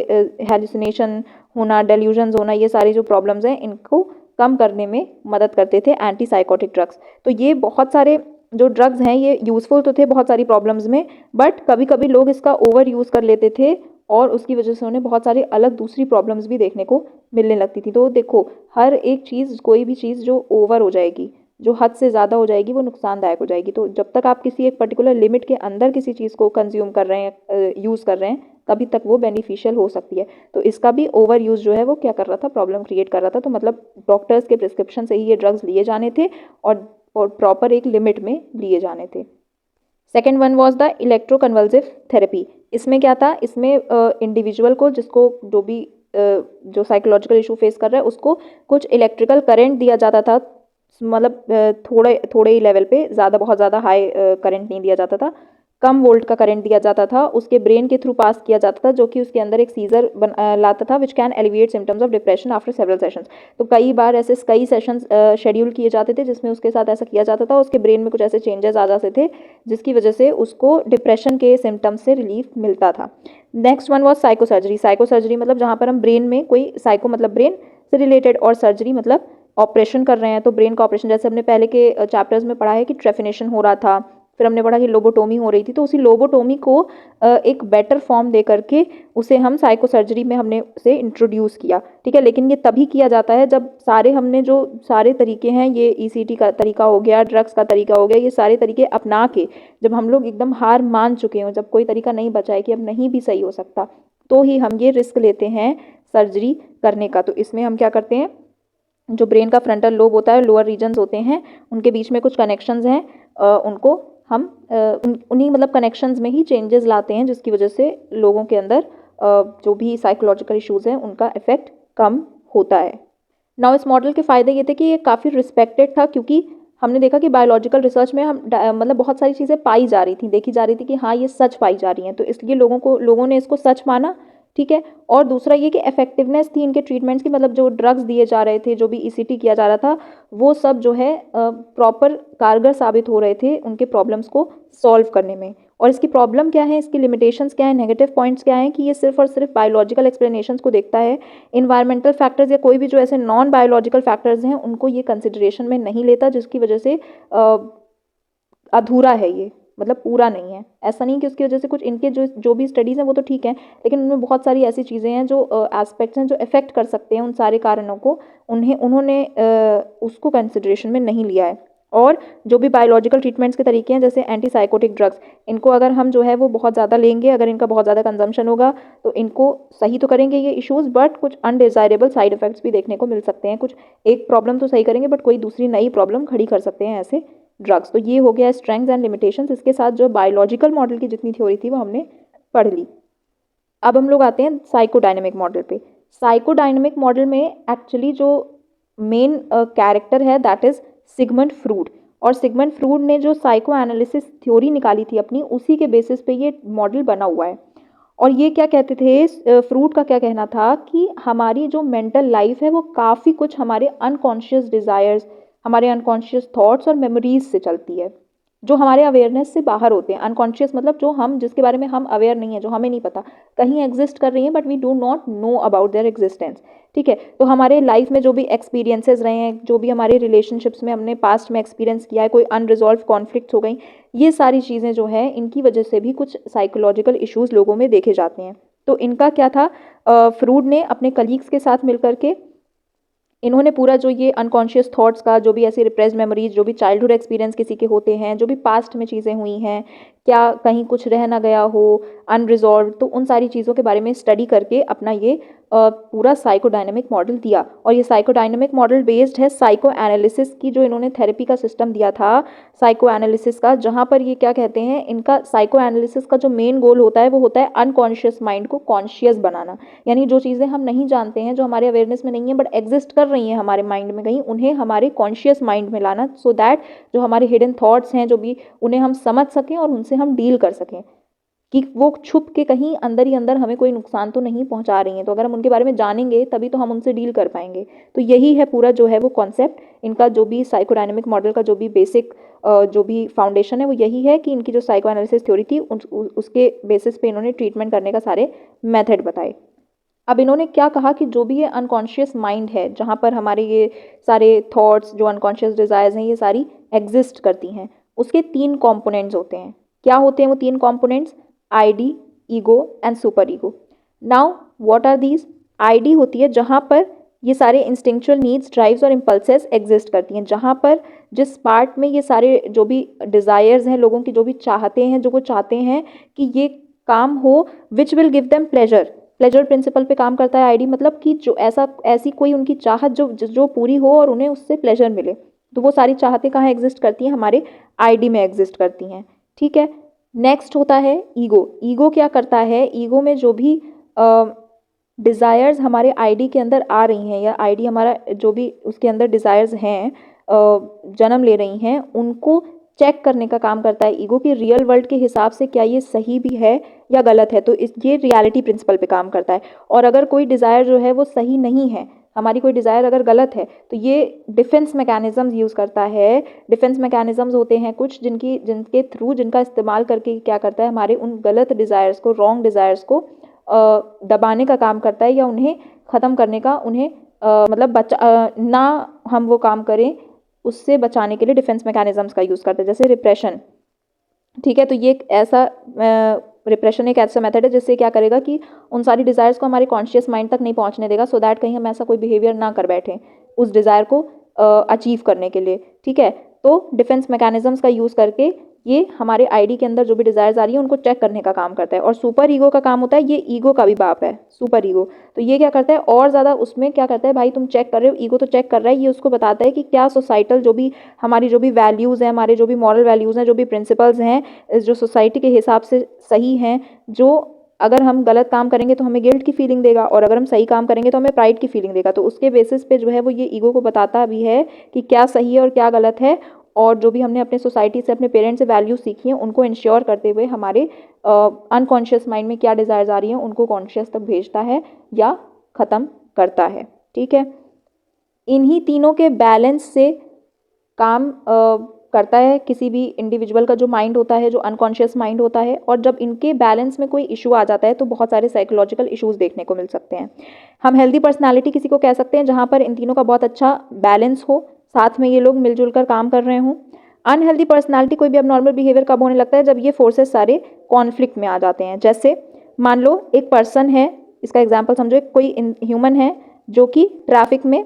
हैलुसिनेशन होना, डेल्यूजन्स होना, ये सारी जो प्रॉब्लम्स हैं इनको कम करने में मदद करते थे एंटी साइकोटिक ड्रग्स। तो ये बहुत सारे जो ड्रग्स हैं ये यूज़फुल तो थे बहुत सारी प्रॉब्लम्स में, बट कभी कभी लोग इसका ओवर यूज़ कर लेते थे और उसकी वजह से उन्हें बहुत सारी अलग दूसरी प्रॉब्लम्स भी देखने को मिलने लगती थी। तो देखो हर एक चीज़, कोई भी चीज़ जो ओवर हो जाएगी, जो हद से ज़्यादा हो जाएगी, वो नुकसानदायक हो जाएगी। तो जब तक आप किसी एक पर्टिकुलर लिमिट के अंदर किसी चीज़ को कंज्यूम कर रहे हैं, यूज़ कर रहे हैं, तभी तक वो बेनिफिशियल हो सकती है। तो इसका भी ओवर यूज़ जो है वो क्या कर रहा था, प्रॉब्लम क्रिएट कर रहा था। तो मतलब डॉक्टर्स के प्रिस्क्रिप्शन से ही ये ड्रग्स लिए जाने थे और प्रॉपर एक लिमिट में लिए जाने थे। Second one was the electroconvulsive therapy. इसमें क्या था, इसमें इंडिविजुअल को जिसको जो भी जो साइकोलॉजिकल इशू फेस कर रहा है उसको कुछ इलेक्ट्रिकल करंट दिया जाता था। मतलब थोड़े थोड़े ही लेवल पे, ज़्यादा बहुत ज़्यादा हाई करंट नहीं दिया जाता था, कम वोल्ट का करंट दिया जाता था, उसके ब्रेन के थ्रू पास किया जाता था, जो कि उसके अंदर एक सीजर लाता था which can alleviate symptoms of depression after several sessions. तो कई बार ऐसे कई सेशंस शेड्यूल किए जाते थे जिसमें उसके साथ ऐसा किया जाता था, उसके ब्रेन में कुछ ऐसे चेंजेस आ जाते थे जिसकी वजह से उसको डिप्रेशन के सिम्टम्स से रिलीफ मिलता था। Next one was psychosurgery. Psychosurgery मतलब जहाँ पर हम ब्रेन में कोई साइको मतलब ब्रेन से रिलेटेड, और सर्जरी मतलब ऑपरेशन कर रहे हैं। तो ब्रेन का ऑपरेशन, जैसे हमने पहले के चैप्टर्स में पढ़ा है कि ट्रेफिनेशन हो रहा था, फिर हमने पढ़ा कि लोबोटोमी हो रही थी। तो उसी लोबोटोमी को एक बेटर फॉर्म दे करके उसे हम साइकोसर्जरी में हमने उसे इंट्रोड्यूस किया, ठीक है। लेकिन ये तभी किया जाता है जब हमने जो सारे तरीके हैं, ये ईसीटी का तरीका हो गया, ड्रग्स का तरीका हो गया, ये सारे तरीके अपना के जब हम लोग एकदम हार मान चुके हों, जब कोई तरीका नहीं बचा है कि अब नहीं भी सही हो सकता, तो ही हम ये रिस्क लेते हैं सर्जरी करने का। तो इसमें हम क्या करते हैं, जो ब्रेन का फ्रंटल लोब होता है, लोअर रीजन्स होते हैं, उनके बीच में कुछ कनेक्शंस हैं, उनको हम उन्हीं मतलब कनेक्शंस में ही चेंजेस लाते हैं जिसकी वजह से लोगों के अंदर जो भी साइकोलॉजिकल इश्यूज़ हैं उनका इफेक्ट कम होता है। नाउ इस मॉडल के फ़ायदे ये थे कि ये काफ़ी रिस्पेक्टेड था, क्योंकि हमने देखा कि बायोलॉजिकल रिसर्च में हम मतलब बहुत सारी चीज़ें पाई जा रही थी, देखी जा रही थी कि हाँ ये सच पाई जा रही हैं, तो इसलिए लोगों ने इसको सच माना, ठीक है। और दूसरा ये कि इफेक्टिवनेस थी इनके ट्रीटमेंट्स की, मतलब जो ड्रग्स दिए जा रहे थे, जो भी ईसीटी किया जा रहा था, वो सब जो है प्रॉपर कारगर साबित हो रहे थे उनके प्रॉब्लम्स को सॉल्व करने में। और इसकी प्रॉब्लम क्या है, इसकी लिमिटेशंस क्या है, नेगेटिव पॉइंट्स क्या हैं, कि ये सिर्फ और सिर्फ बायोलॉजिकल एक्सप्लेनेशंस को देखता है। इन्वायरमेंटल फैक्टर्स या कोई भी जो ऐसे नॉन बायोलॉजिकल फैक्टर्स हैं उनको ये कंसिडरेशन में नहीं लेता, जिसकी वजह से अधूरा है ये, मतलब पूरा नहीं है। ऐसा नहीं कि उसकी वजह से कुछ इनके जो भी स्टडीज़ हैं वो तो ठीक है, लेकिन उनमें बहुत सारी ऐसी चीज़ें हैं जो एस्पेक्ट्स हैं जो इफेक्ट कर सकते हैं उन सारे कारणों को, उन्होंने उसको कंसिडरेशन में नहीं लिया है। और जो भी बायोलॉजिकल ट्रीटमेंट्स के तरीके हैं, जैसे एंटी साइकोटिक ड्रग्स, इनको अगर हम जो है वो बहुत ज़्यादा लेंगे, अगर इनका बहुत ज़्यादा कंजम्पशन होगा तो इनको सही तो करेंगे ये इश्यूज़, बट कुछ अनडिज़ायरेबल साइड इफेक्ट्स भी देखने को मिल सकते हैं। कुछ एक प्रॉब्लम तो सही करेंगे बट कोई दूसरी नई प्रॉब्लम खड़ी कर सकते हैं ऐसे ड्रग्स। तो ये हो गया स्ट्रेंथ्स एंड लिमिटेशंस। इसके साथ जो बायोलॉजिकल मॉडल की जितनी थ्योरी थी वो हमने पढ़ ली। अब हम लोग आते हैं साइकोडायनेमिक मॉडल पे। साइकोडायनेमिक मॉडल में एक्चुअली जो मेन कैरेक्टर है दैट इज सिगमंड फ्रूड, और सिगमंड फ्रूड ने जो साइको एनालिसिस थ्योरी निकाली थी अपनी, उसी के बेसिस पे ये मॉडल बना हुआ है। और ये क्या कहते थे, फ्रूड का क्या कहना था कि हमारी जो मेंटल लाइफ है वो काफ़ी कुछ हमारे अनकॉन्शियस डिज़ायर्स, हमारे अनकॉन्शियस थॉट्स और मेमोरीज से चलती है, जो हमारे अवेयरनेस से बाहर होते हैं। अनकॉन्शियस मतलब जो हम, जिसके बारे में हम अवेयर नहीं है, जो हमें नहीं पता, कहीं एग्जिस्ट कर रही हैं but we do not know about their existence. ठीक है, तो हमारे लाइफ में जो भी एक्सपीरियंसेस रहे हैं, जो भी हमारे रिलेशनशिप्स में हमने पास्ट में एक्सपीरियंस किया है, कोई अनरिजॉल्व कॉन्फ्लिक्ट्स हो गई, ये सारी चीज़ें जो है इनकी वजह से भी कुछ साइकोलॉजिकल इश्यूज लोगों में देखे जाते हैं। तो इनका क्या था, फ्रूड ने अपने कलीग्स के साथ मिलकर के इन्होंने पूरा जो ये अनकॉन्शियस थॉट्स का, जो भी ऐसी रिप्रेस्ड मेमोरीज, जो भी चाइल्डहुड एक्सपीरियंस किसी के होते हैं, जो भी पास्ट में चीज़ें हुई हैं, क्या कहीं कुछ रह ना गया हो अनरिजॉल्व, तो उन सारी चीज़ों के बारे में स्टडी करके अपना ये पूरा साइकोडायनेमिक मॉडल दिया। और ये साइकोडायनेमिक मॉडल बेस्ड है साइको एनालिसिस की, जो इन्होंने थेरेपी का सिस्टम दिया था साइको एनालिसिस का, जहाँ पर ये क्या कहते हैं, इनका साइको एनालिसिस का जो मेन गोल होता है वो होता है अनकॉन्शियस माइंड को कॉन्शियस बनाना। यानी जो चीज़ें हम नहीं जानते हैं, जो हमारे अवेयरनेस में नहीं है बट एग्जिस्ट कर रही हैं हमारे माइंड में कहीं, उन्हें हमारे कॉन्शियस माइंड में लाना, सो दैट जो हमारे हिडन थॉट्स हैं, जो भी, उन्हें हम समझ सकें और उनसे हम डील कर सकें कि वो छुप के कहीं अंदर ही अंदर हमें कोई नुकसान तो नहीं पहुंचा रही हैं। तो अगर हम उनके बारे में जानेंगे तभी तो हम उनसे डील कर पाएंगे। तो यही है पूरा जो है वो कॉन्सेप्ट इनका, जो भी साइकोडायनेमिक मॉडल का जो भी बेसिक जो भी फाउंडेशन है वो यही है कि इनकी जो साइको एनालिसिस थ्योरी थी उसके बेसिस पे इन्होंने ट्रीटमेंट करने का सारे मेथड बताए। अब इन्होंने क्या कहा कि जो भी ये अनकॉन्शियस माइंड है, जहाँ पर हमारे ये सारे थॉट्स, जो अनकॉन्शियस डिज़ायर्स हैं, ये सारी एग्जिस्ट करती हैं, उसके 3 कॉम्पोनेंट्स होते हैं। क्या होते हैं वो 3 components? Id, ego and super ego. Now what are these? Id होती है जहाँ पर ये सारे इंस्टिंक्चुअल नीड्स, ड्राइव्स और इम्पल्सेस एग्जिस्ट करती हैं, जहाँ पर जिस पार्ट में ये सारे जो भी डिज़ायर्स हैं, लोगों की जो भी चाहते हैं, जो वो चाहते हैं कि ये काम हो which will give them pleasure, pleasure principal पे काम करता है आईडी, मतलब कि जो ऐसी कोई उनकी चाहत जो पूरी हो और उन्हें उससे प्लेजर मिले, तो वो सारी चाहतें कहाँ एग्जिस्ट करती हैं? हमारे आईडी में एग्जिस्ट करती हैं। ठीक है, नेक्स्ट होता है ईगो। ईगो क्या करता है? ईगो में जो भी डिज़ायर्स हमारे आईडी के अंदर आ रही हैं, या आईडी हमारा जो भी उसके अंदर डिज़ायर्स हैं जन्म ले रही हैं, उनको चेक करने का काम करता है ईगो कि रियल वर्ल्ड के हिसाब से क्या ये सही भी है या गलत है। तो ये रियलिटी प्रिंसिपल पे काम करता है। और अगर कोई डिज़ायर जो है वो सही नहीं है, हमारी कोई डिज़ायर अगर गलत है, तो ये डिफेंस मैकेनिज्म्स यूज़ करता है। डिफेंस मैकेनिज्म्स होते हैं कुछ जिनके थ्रू, जिनका इस्तेमाल करके क्या करता है, हमारे उन गलत डिज़ायर्स को, रॉन्ग डिज़ायर्स को दबाने का काम करता है, या उन्हें ख़त्म करने का, उन्हें मतलब ना हम वो काम करें, उससे बचाने के लिए डिफेंस मैकेनिज्म्स का यूज़ करते हैं, जैसे रिप्रेशन। ठीक है, तो ये एक ऐसा रिप्रेशन एक ऐसा मेथड है जिससे क्या करेगा कि उन सारी डिज़ायर्स को हमारे कॉन्शियस माइंड तक नहीं पहुंचने देगा, सो दैट कहीं हम ऐसा कोई बिहेवियर ना कर बैठें उस डिज़ायर को अचीव करने के लिए। ठीक है, तो डिफेंस मैकेनिज्म्स का यूज़ करके ये हमारे आईडी के अंदर जो भी डिज़ायर्स आ रही है उनको चेक करने का काम करता है। और सुपर ईगो का काम होता है, ये ईगो का भी बाप है सुपर ईगो। तो ये क्या करता है, और ज़्यादा उसमें क्या करता है, भाई तुम चेक कर रहे हो, ईगो तो चेक कर रहा है, ये उसको बताता है कि क्या सोसाइटल जो भी हमारी जो भी वैल्यूज़ हैं, हमारे जो भी मॉरल वैल्यूज़ हैं, जो भी प्रिंसिपल्स हैं, जो सोसाइटी के हिसाब से सही हैं, जो अगर हम गलत काम करेंगे तो हमें गिल्ट की फीलिंग देगा, और अगर हम सही काम करेंगे तो हमें प्राइड की फीलिंग देगा। तो उसके बेसिस पे जो है वो ये ईगो को बताता भी है कि क्या सही है और क्या गलत है, और जो भी हमने अपने सोसाइटी से, अपने पेरेंट्स से वैल्यूज सीखी हैं, उनको इंश्योर करते हुए हमारे अनकॉन्शियस माइंड में क्या डिज़ायर्स आ रही हैं उनको कॉन्शियस तक भेजता है या ख़त्म करता है। ठीक है, इन्हीं तीनों के बैलेंस से काम करता है किसी भी इंडिविजुअल का जो माइंड होता है, जो अनकॉन्शियस माइंड होता है। और जब इनके बैलेंस में कोई इशू आ जाता है तो बहुत सारे साइकोलॉजिकल इश्यूज देखने को मिल सकते हैं। हम हेल्दी पर्सनालिटी किसी को कह सकते हैं जहाँ पर इन तीनों का बहुत अच्छा बैलेंस हो, साथ में ये लोग मिलजुल कर काम कर रहे हों। अनहेल्दी पर्सनालिटी, कोई भी अबनॉर्मल बिहेवियर कब होने लगता है, जब ये फोर्सेस सारे कॉन्फ्लिक्ट में आ जाते हैं। जैसे मान लो एक पर्सन है, इसका एग्जाम्पल समझो, कोई ह्यूमन है जो कि ट्रैफिक में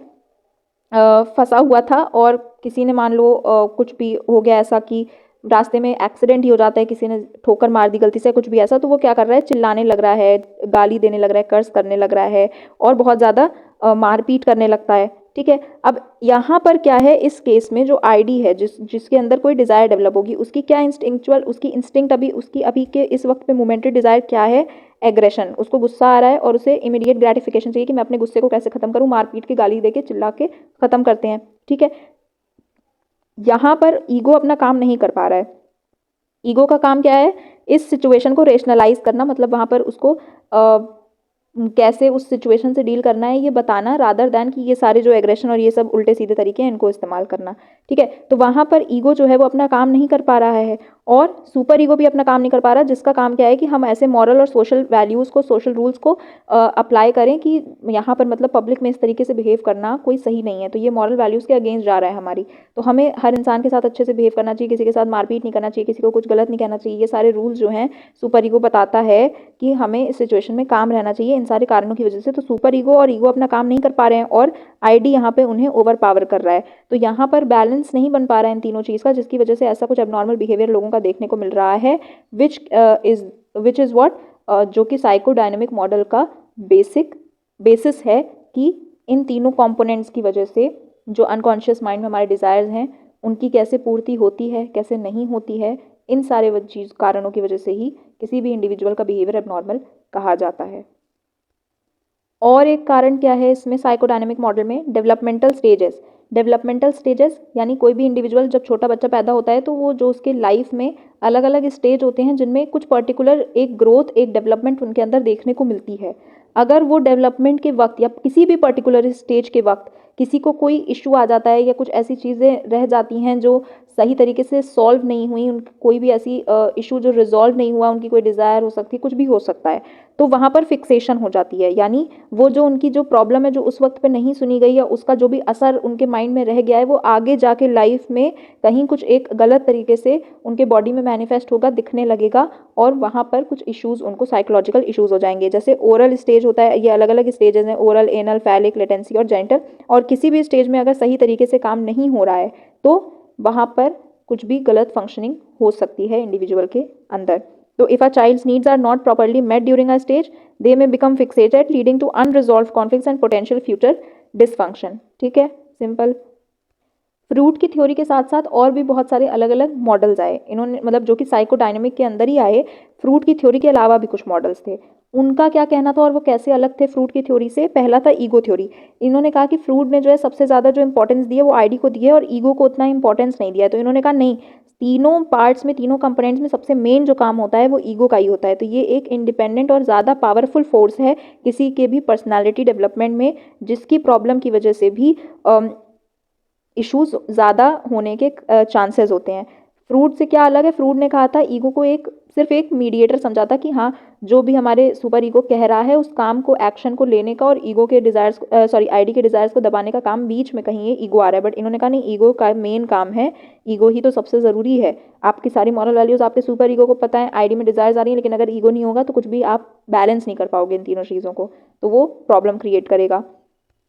फंसा हुआ था, और किसी ने मान लो कुछ भी हो गया ऐसा कि रास्ते में एक्सीडेंट ही हो जाता है, किसी ने ठोकर मार दी गलती से, कुछ भी ऐसा, तो वो क्या कर रहा है, चिल्लाने लग रहा है, गाली देने लग रहा है, कर्स करने लग रहा है, और बहुत ज़्यादा मारपीट करने लगता है। ठीक है, अब यहाँ पर क्या है, इस केस में जो आईडी है, जिसके अंदर कोई डिज़ायर डेवलप होगी, उसकी क्या इंस्टिंक्चुअल, उसकी इंस्टिंक्ट अभी, उसकी अभी के इस वक्त पे मोमेंटरी डिज़ायर क्या है, एग्रेशन, उसको गुस्सा आ रहा है और उसे इमीडिएट ग्रेटिफिकेशन चाहिए कि मैं अपने गुस्से को कैसे खत्म करूं, मारपीट के, गाली देके, चिल्ला के खत्म करते हैं, ठीक है। यहाँ पर ईगो अपना काम नहीं कर पा रहा है। ईगो का काम क्या है, इस सिचुएशन को रेशनलाइज करना, मतलब वहाँ पर उसको कैसे उस सिचुएशन से डील करना है ये बताना, रादर दैन कि ये सारे जो एग्रेशन और ये सब उल्टे सीधे तरीके हैं इनको इस्तेमाल करना, ठीक है। तो वहाँ पर ईगो जो है वो अपना काम नहीं कर पा रहा है और सुपर ईगो भी अपना काम नहीं कर पा रहा, जिसका काम क्या है कि हम ऐसे मॉरल और सोशल वैल्यूज़ को, सोशल रूल्स को अप्लाई करें कि यहाँ पर मतलब पब्लिक में इस तरीके से बिहेव करना कोई सही नहीं है, तो ये मॉरल वैल्यूज़ के अगेंस्ट जा रहा है हमारी। तो हमें हर इंसान के साथ अच्छे से बिहेव करना चाहिए, किसी के साथ मारपीट नहीं करना चाहिए, किसी को कुछ गलत नहीं कहना चाहिए, ये सारे रूल्स जो हैं सुपर ईगो बताता है कि हमें इस सिचुएशन में काम रहना चाहिए इन सारे कारणों की वजह से। तो सुपर ईगो और ईगो अपना काम नहीं कर पा रहे हैं और आईडी यहाँ पे उन्हें ओवर पावर कर रहा है। तो यहाँ पर बैलेंस नहीं बन पा रहा है इन तीनों चीज़ का, जिसकी वजह से ऐसा कुछ एबनॉर्मल बिहेवियर लोगों का देखने को मिल रहा है, विच इज़ व्हाट, जो कि साइकोडायनेमिक मॉडल का बेसिस है कि इन तीनों कंपोनेंट्स की वजह से जो अनकॉन्शियस माइंड में हमारे डिज़ायर्स हैं उनकी कैसे पूर्ति होती है, कैसे नहीं होती है, इन सारे चीज़ कारणों की वजह से ही किसी भी इंडिविजुअल का बिहेवियर एबनॉर्मल कहा जाता है। और एक कारण क्या है इसमें साइकोडायनेमिक मॉडल में, डेवलपमेंटल स्टेजेस, यानी कोई भी इंडिविजुअल जब छोटा बच्चा पैदा होता है तो वो जो उसके लाइफ में अलग अलग स्टेज होते हैं जिनमें कुछ पर्टिकुलर एक ग्रोथ, एक डेवलपमेंट उनके अंदर देखने को मिलती है। अगर वो डेवलपमेंट के वक्त या किसी भी पर्टिकुलर स्टेज के वक्त किसी को कोई इशू आ जाता है या कुछ ऐसी चीज़ें रह जाती हैं जो सही तरीके से सॉल्व नहीं हुई, उनकी कोई भी ऐसी इशू जो रिजॉल्व नहीं हुआ, उनकी कोई डिज़ायर हो सकती है, कुछ भी हो सकता है, तो वहाँ पर फिक्सेशन हो जाती है। यानी वो जो उनकी जो प्रॉब्लम है जो उस वक्त पे नहीं सुनी गई या उसका जो भी असर उनके माइंड में रह गया है वो आगे जाके लाइफ में कहीं कुछ एक गलत तरीके से उनके बॉडी में मैनिफेस्ट होगा, दिखने लगेगा और वहाँ पर कुछ इश्यूज़, उनको साइकोलॉजिकल इश्यूज़ हो जाएंगे। जैसे ओरल स्टेज होता है, ये अलग अलग स्टेजेस हैं, ओरल, एनल, फैलिक, लेटेंसी और जेनिटल, और किसी भी स्टेज में अगर सही तरीके से काम नहीं हो रहा है तो वहाँ पर कुछ भी गलत फंक्शनिंग हो सकती है इंडिविजुअल के अंदर। तो if a child's needs are not properly met during a stage, they may become fixated leading to unresolved conflicts and potential future dysfunction, ठीक है, सिंपल। फ्रूट की थ्योरी के साथ साथ और भी बहुत सारे अलग अलग मॉडल्स आए, इन्होंने मतलब जो कि साइकोडायनेमिक के अंदर ही आए, फ्रूट की थ्योरी के अलावा भी कुछ मॉडल्स थे। उनका क्या कहना था और वो कैसे अलग थे फ्रूट की थ्योरी से। पहला था ईगो थ्योरी। इन्होंने कहा कि फ्रूट ने जो है सबसे ज़्यादा जो इंपॉर्टेंस दी है वो आईडी को दी है और ईगो को उतना इंपॉर्टेंस नहीं दिया है। तो इन्होंने कहा नहीं, तीनों पार्ट्स में, तीनों कंपोनेंट्स में सबसे मेन जो काम होता है वो ईगो का ही होता है। तो ये एक इंडिपेंडेंट और ज़्यादा पावरफुल फोर्स है किसी के भी पर्सनैलिटी डेवलपमेंट में, जिसकी प्रॉब्लम की वजह से भी इश्यूज ज़्यादा होने के चांसेस होते हैं। फ्रूट से क्या अलग है, फ्रूट ने कहा था ईगो को सिर्फ एक मीडिएटर समझा था कि हाँ, जो भी हमारे सुपर ईगो कह रहा है उस काम को, एक्शन को लेने का और ईगो के डिज़ायर्स, आईडी के डिज़ायर्स को दबाने का काम बीच में कहीं ये ईगो आ रहा है। बट इन्होंने कहा नहीं, ईगो का मेन काम है, ईगो ही तो सबसे ज़रूरी है। आपकी सारी मॉरल वैल्यूज़ आपके सुपर ईगो को पता है, आईडी में डिज़ायर्स आ रही हैं, लेकिन अगर ईगो नहीं होगा तो कुछ भी आप बैलेंस नहीं कर पाओगे इन तीनों चीज़ों को, तो वो प्रॉब्लम क्रिएट करेगा।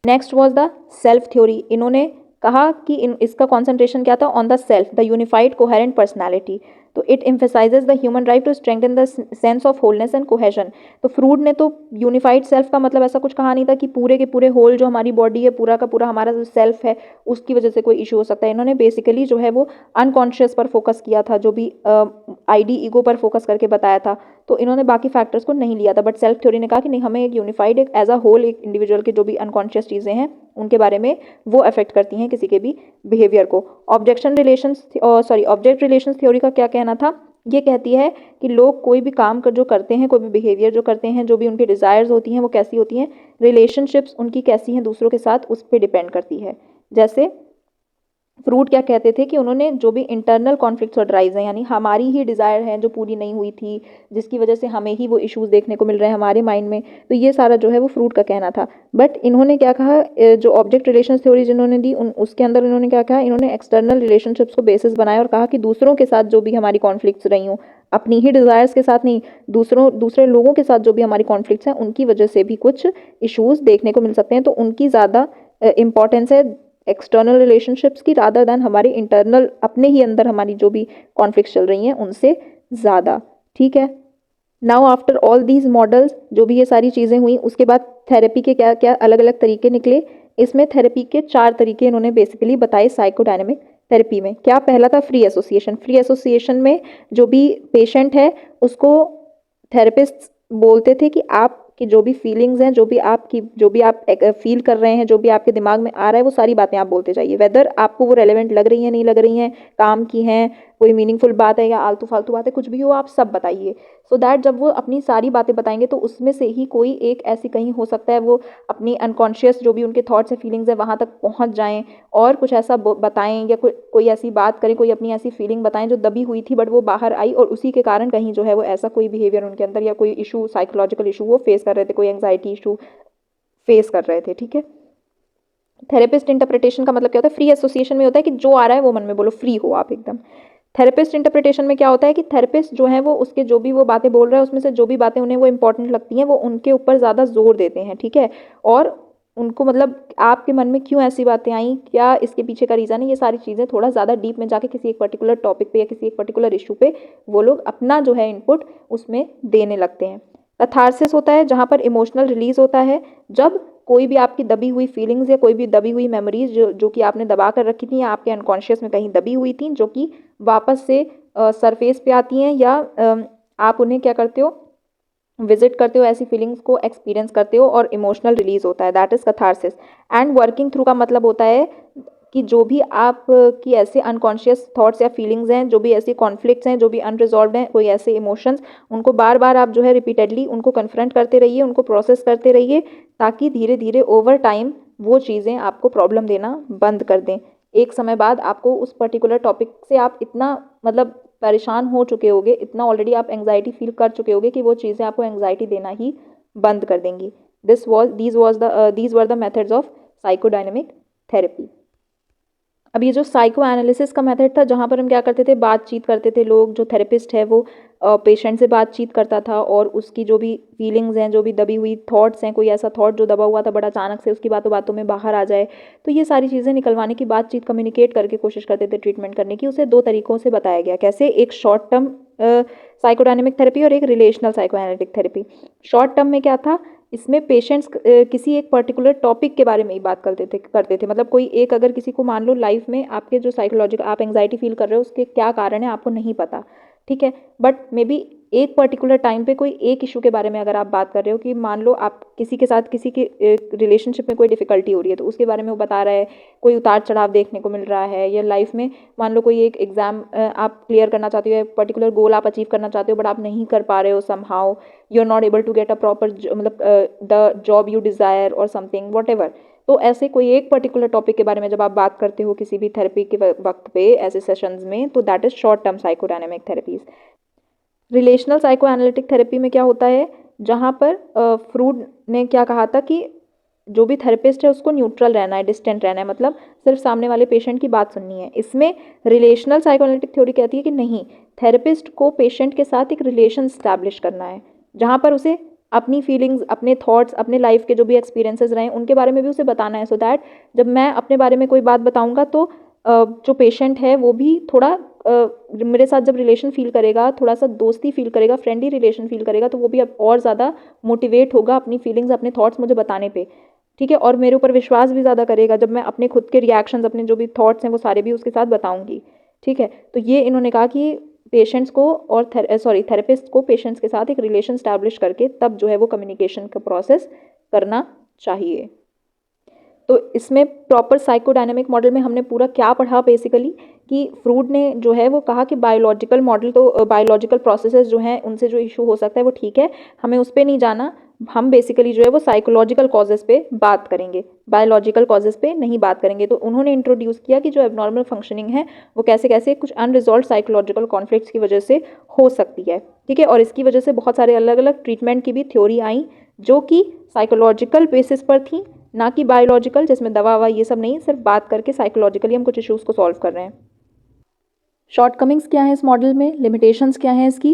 Next was the self theory. इन्होंने कहा कि इसका कॉन्सेंट्रेशन क्या था, on the self, the unified coherent personality. तो it emphasises the human drive to strengthen the sense of wholeness and cohesion. तो फ्रूड ने तो यूनिफाइड सेल्फ का मतलब ऐसा कुछ कहा नहीं था कि पूरे के पूरे होल जो हमारी बॉडी है, पूरा का पूरा हमारा जो सेल्फ है उसकी वजह से कोई इशू हो सकता है। इन्होंने बेसिकली जो है वो अनकॉन्शियस पर फोकस किया था, जो भी आईडी ईगो पर फोकस करके बताया था, तो इन्होंने बाकी फैक्टर्स को नहीं लिया था। बट सेल्फ थ्योरी ने कहा कि नहीं, हमें एक यूनिफाइड, एक एज अ होल, एक इंडिविजुअल के जो भी अनकॉन्शियस चीज़ें हैं उनके बारे में वो अफेक्ट करती हैं किसी के भी बिहेवियर को। ऑब्जेक्ट रिलेशंस थ्योरी का क्या कहना था, ये कहती है कि लोग कोई भी काम जो करते हैं, कोई भी बिहेवियर जो करते हैं, जो भी उनकी डिज़ायर्स होती हैं वो कैसी होती हैं, रिलेशनशिप्स उनकी कैसी हैं दूसरों के साथ, उस पर डिपेंड करती है। जैसे फ्रूट क्या कहते थे कि उन्होंने जो भी इंटरनल कॉन्फ्लिक्ट्स और ड्राइव्स हैं, यानी हमारी ही डिज़ायर है जो पूरी नहीं हुई थी, जिसकी वजह से हमें ही वो इश्यूज़ देखने को मिल रहे हैं हमारे माइंड में, तो ये सारा जो है वो फ्रूट का कहना था। बट इन्होंने क्या कहा, जो ऑब्जेक्ट रिलेशंस थ्योरी जिन्होंने दी उसके अंदर इन्होंने क्या कहा, इन्होंने एक्सटर्नल रिलेशनशिप्स को बेसिस बनाया और कहा कि दूसरों के साथ जो भी हमारी कॉन्फ्लिक्ट्स रही हों, अपनी ही डिज़ायर्स के साथ नहीं, दूसरे लोगों के साथ जो भी हमारी कॉन्फ्लिक्ट्स हैं उनकी वजह से भी कुछ इश्यूज़ देखने को मिल सकते हैं। तो उनकी ज़्यादा इंपॉर्टेंस है एक्सटर्नल रिलेशनशिप्स की, रादर दैन हमारे इंटरनल, अपने ही अंदर हमारी जो भी कॉन्फ्लिक्ट्स चल रही हैं उनसे ज़्यादा, ठीक है। Now after all these models, जो भी ये सारी चीज़ें हुई, उसके बाद थेरेपी के क्या क्या अलग अलग तरीके निकले। इसमें थेरेपी के 4 तरीके इन्होंने बेसिकली बताए साइकोडायनेमिक थेरेपी में। क्या, पहला था फ्री एसोसिएशन। फ्री एसोसिएशन में जो भी पेशेंट है उसको थेरेपिस्ट बोलते थे कि आपकी जो भी फीलिंग्स हैं, जो भी आप फील कर रहे हैं, जो भी आपके दिमाग में आ रहा है, वो सारी बातें आप बोलते जाइए, वेदर आपको वो रेलेवेंट लग रही हैं, नहीं लग रही हैं, काम की हैं, कोई मीनिंगफुल बात है या आलतू फालतू बात है, कुछ भी हो आप सब बताइए। सो दैट जब वो अपनी सारी बातें बताएंगे तो उसमें से ही कोई एक ऐसी कहीं हो सकता है वो अपनी अनकॉन्शियस जो भी उनके थॉट्स है, फीलिंग्स है, वहाँ तक पहुँच जाएं और कुछ ऐसा बताएं या कोई ऐसी बात करें, कोई अपनी ऐसी फीलिंग बताएं जो दबी हुई थी बट वो बाहर आई और उसी के कारण कहीं जो है वो ऐसा कोई बिहेवियर उनके अंदर या कोई इशू, साइकोलॉजिकल इशू वो फेस कर रहे थे, कोई एंग्जाइटी इशू फेस कर रहे थे। ठीक है। थेरेपिस्ट इंटरप्रिटेशन का मतलब क्या होता है? फ्री एसोसिएशन में होता है कि जो आ रहा है वो मन में बोलो, फ्री हो आप एकदम। थेरेपिस्ट इंटरप्रिटेशन में क्या होता है कि थेरेपिस्ट जो है वो उसके जो भी वो बातें बोल रहा है उसमें से जो भी बातें उन्हें वो इंपॉर्टेंट लगती हैं वो उनके ऊपर ज़्यादा जोर देते हैं। ठीक है। और उनको मतलब आपके मन में क्यों ऐसी बातें आई, क्या इसके पीछे का रीज़न है, ये सारी चीज़ें थोड़ा ज़्यादा डीप में जाके किसी एक पर्टिकुलर टॉपिक पे या किसी एक पर्टिकुलर इशू पे वो लोग अपना जो है इनपुट उसमें देने लगते हैं। कैथार्सिस होता है जहाँ पर इमोशनल रिलीज होता है, जब कोई भी आपकी दबी हुई फीलिंग्स या कोई भी दबी हुई मेमोरीज जो कि आपने दबा कर रखी थी या आपके अनकॉन्शियस में कहीं दबी हुई थी, जो कि वापस से सरफेस पे आती हैं या आप उन्हें क्या करते हो, विजिट करते हो, ऐसी फीलिंग्स को एक्सपीरियंस करते हो और इमोशनल रिलीज होता है, that is catharsis. And working through का मतलब होता है कि जो भी आप की ऐसे अनकॉन्शियस थॉट्स या फीलिंग्स हैं, जो भी ऐसे कॉन्फ्लिक्ट्स हैं, जो भी अनरिजॉल्व हैं, कोई ऐसे इमोशंस, उनको बार बार आप जो है रिपीटेडली उनको कन्फ्रंट करते रहिए, उनको प्रोसेस करते रहिए, ताकि धीरे धीरे ओवर टाइम वो चीज़ें आपको प्रॉब्लम देना बंद कर दें। एक समय बाद आपको उस पर्टिकुलर टॉपिक से आप इतना मतलब परेशान हो चुके होगे, इतना ऑलरेडी आप एंग्जाइटी फील कर चुके होगे कि वो चीज़ें आपको एंग्जाइटी देना ही बंद कर देंगी। These were the methods of psychodynamic therapy. अब ये जो साइको एनालिसिस का मेथड था जहाँ पर हम क्या करते थे, बातचीत करते थे, लोग जो थेरेपिस्ट है वो पेशेंट से बातचीत करता था और उसकी जो भी फीलिंग्स हैं, जो भी दबी हुई थॉट्स हैं, कोई ऐसा थॉट जो दबा हुआ था बड़ा अचानक से उसकी बातों बातों में बाहर आ जाए, तो ये सारी चीज़ें निकलवाने की बातचीत कम्युनिकेट करके कोशिश करते थे ट्रीटमेंट करने की। उसे दो तरीकों से बताया गया, कैसे, एक शॉर्ट टर्म साइकोडायनेमिक थेरेपी और एक relational psycho analytic therapy. Short term में क्या था, इसमें पेशेंट्स किसी एक पर्टिकुलर टॉपिक के बारे में ही बात करते थे मतलब कोई एक, अगर किसी को मान लो लाइफ में आपके जो साइकोलॉजिकल आप एंग्जाइटी फील कर रहे हो उसके क्या कारण है आपको नहीं पता, ठीक है, बट मे बी एक पर्टिकुलर टाइम पे कोई एक इशू के बारे में अगर आप बात कर रहे हो कि मान लो आप किसी के साथ किसी के रिलेशनशिप में कोई डिफिकल्टी हो रही है तो उसके बारे में वो बता रहा है, कोई उतार चढ़ाव देखने को मिल रहा है, या लाइफ में मान लो कोई एक एग्जाम आप क्लियर करना चाहते हो, पर्टिकुलर गोल आप अचीव करना चाहते हो बट आप नहीं कर पा रहे हो, somehow you are not able to get a proper मतलब द जॉब यू डिज़ायर और समथिंग वॉट एवर। तो ऐसे कोई एक पर्टिकुलर टॉपिक के बारे में जब आप बात करते हो किसी भी थेरेपी के वक्त पे ऐसे सेशंस में, तो that is short term psychodynamic therapies. Relational psycho analytic therapy में क्या होता है, जहाँ पर फ्रूड ने क्या कहा था कि जो भी थेरेपिस्ट है उसको न्यूट्रल रहना है, डिस्टेंट रहना है, मतलब सिर्फ सामने वाले पेशेंट की बात सुननी है। इसमें रिलेशनल साइकोएनालिटिक थ्योरी कहती है कि नहीं, थेरेपिस्ट को पेशेंट के साथ एक रिलेशन स्टैब्लिश करना है, जहाँ पर उसे अपनी फीलिंग्स, अपने थॉट्स, अपने लाइफ के जो भी एक्सपीरियंसेस रहे उनके बारे में भी उसे बताना है, सो दैट जब मैं अपने बारे में कोई बात बताऊँगा तो जो पेशेंट है वो भी थोड़ा मेरे साथ जब रिलेशन फील करेगा, थोड़ा सा दोस्ती फील करेगा, फ्रेंडली रिलेशन फील करेगा, तो वो भी अब और ज़्यादा मोटिवेट होगा अपनी फीलिंग्स, अपने थॉट्स मुझे बताने पे, ठीक है, और मेरे ऊपर विश्वास भी ज़्यादा करेगा जब मैं अपने खुद के रिएक्शंस, अपने जो भी थॉट्स हैं वो सारे भी उसके साथ बताऊंगी। ठीक है, तो ये इन्होंने कहा कि पेशेंट्स को और थेरेपिस्ट को पेशेंट्स के साथ एक रिलेशन स्टैब्लिश करके तब जो है वो कम्युनिकेशन का प्रोसेस करना चाहिए। तो इसमें प्रॉपर साइकोडायनेमिक मॉडल में हमने पूरा क्या पढ़ा बेसिकली, कि फ्रूड ने जो है वो कहा कि बायोलॉजिकल मॉडल तो बायोलॉजिकल प्रोसेसेस जो हैं उनसे जो इशू हो सकता है वो ठीक है, हमें उस पर नहीं जाना, हम बेसिकली जो है वो साइकोलॉजिकल कॉजेज़ पे बात करेंगे, बायोलॉजिकल कॉजेज़ पे नहीं बात करेंगे। तो उन्होंने इंट्रोड्यूस किया कि जो एबनॉर्मल फंक्शनिंग है वो कैसे कैसे कुछ अनरिजॉल्व साइकोलॉजिकल कॉन्फ्लिक्ट्स की वजह से हो सकती है, ठीक है, और इसकी वजह से बहुत सारे अलग अलग ट्रीटमेंट की भी थ्योरी आई जो कि साइकोलॉजिकल बेसिस पर थी, ना कि बायोलॉजिकल, जिसमें दवा ववा ये सब नहीं, सिर्फ बात करके साइकोलॉजिकली हम कुछ इश्यूज़ को सॉल्व कर रहे हैं। शॉर्टकमिंग्स क्या है इस मॉडल में, लिमिटेशंस क्या हैं इसकी,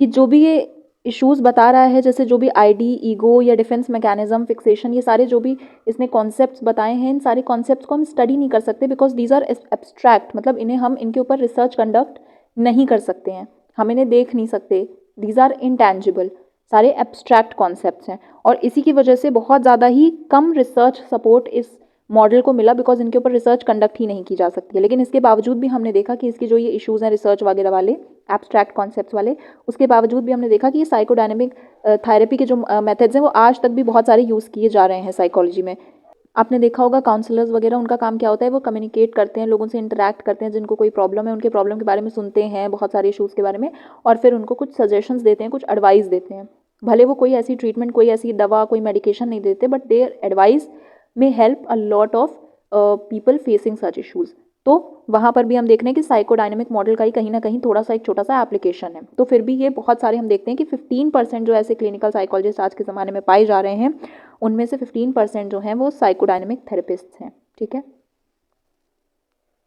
कि जो भी ये इश्यूज़ बता रहा है, जैसे जो भी आईडी, ईगो या डिफेंस मैकेनिज्म, फिक्सेशन, ये सारे जो भी इसने कॉन्सेप्ट्स बताए हैं, इन सारे कॉन्सेप्ट्स को हम स्टडी नहीं कर सकते बिकॉज दीज आर एब्स्ट्रैक्ट, मतलब इन्हें हम इनके ऊपर रिसर्च कंडक्ट नहीं कर सकते हैं, हम इन्हें देख नहीं सकते, दीज आर इंटैंजिबल, सारे एब्स्ट्रैक्ट कॉन्सेप्ट्स हैं, और इसी की वजह से बहुत ज़्यादा ही कम रिसर्च सपोर्ट इस मॉडल को मिला बिकॉज इनके ऊपर रिसर्च कंडक्ट ही नहीं की जा सकती है। लेकिन इसके बावजूद भी हमने देखा कि इसकी जो ये इश्यूज़ हैं रिसर्च वगैरह वाले, एब्स्ट्रैक्ट कॉन्सेप्ट्स वाले, उसके बावजूद भी हमने देखा कि ये साइकोडायनेमिक थेरेपी के जो मेथड्स हैं वो आज तक भी बहुत सारे यूज़ किए जा रहे हैं साइकोलॉजी में। आपने देखा होगा काउंसलर्स वगैरह, उनका काम क्या होता है, वो कम्युनिकेट करते हैं, लोगों से इंटरैक्ट करते हैं, जिनको कोई प्रॉब्लम है उनके प्रॉब्लम के बारे में सुनते हैं, बहुत सारे इशूज़ के बारे में, और फिर उनको कुछ सजेशंस देते हैं, कुछ एडवाइस देते हैं। भले वो कोई ऐसी ट्रीटमेंट, कोई ऐसी दवा, कोई मेडिकेशन नहीं देते, बट देयर एडवाइस में help a lot of people facing such issues. तो वहाँ पर भी हम देख रहे हैं कि साइकोडायनेमिक मॉडल का ही कहीं ना कहीं थोड़ा सा एक छोटा सा एप्लीकेशन है। तो फिर भी ये बहुत सारे हम देखते हैं कि 15% जो ऐसे क्लिनिकल साइकोलॉजिस्ट आज के ज़माने में पाए जा रहे हैं, उनमें से 15% जो हैं वो साइकोडायनेमिक थेरेपिस्ट हैं। ठीक है।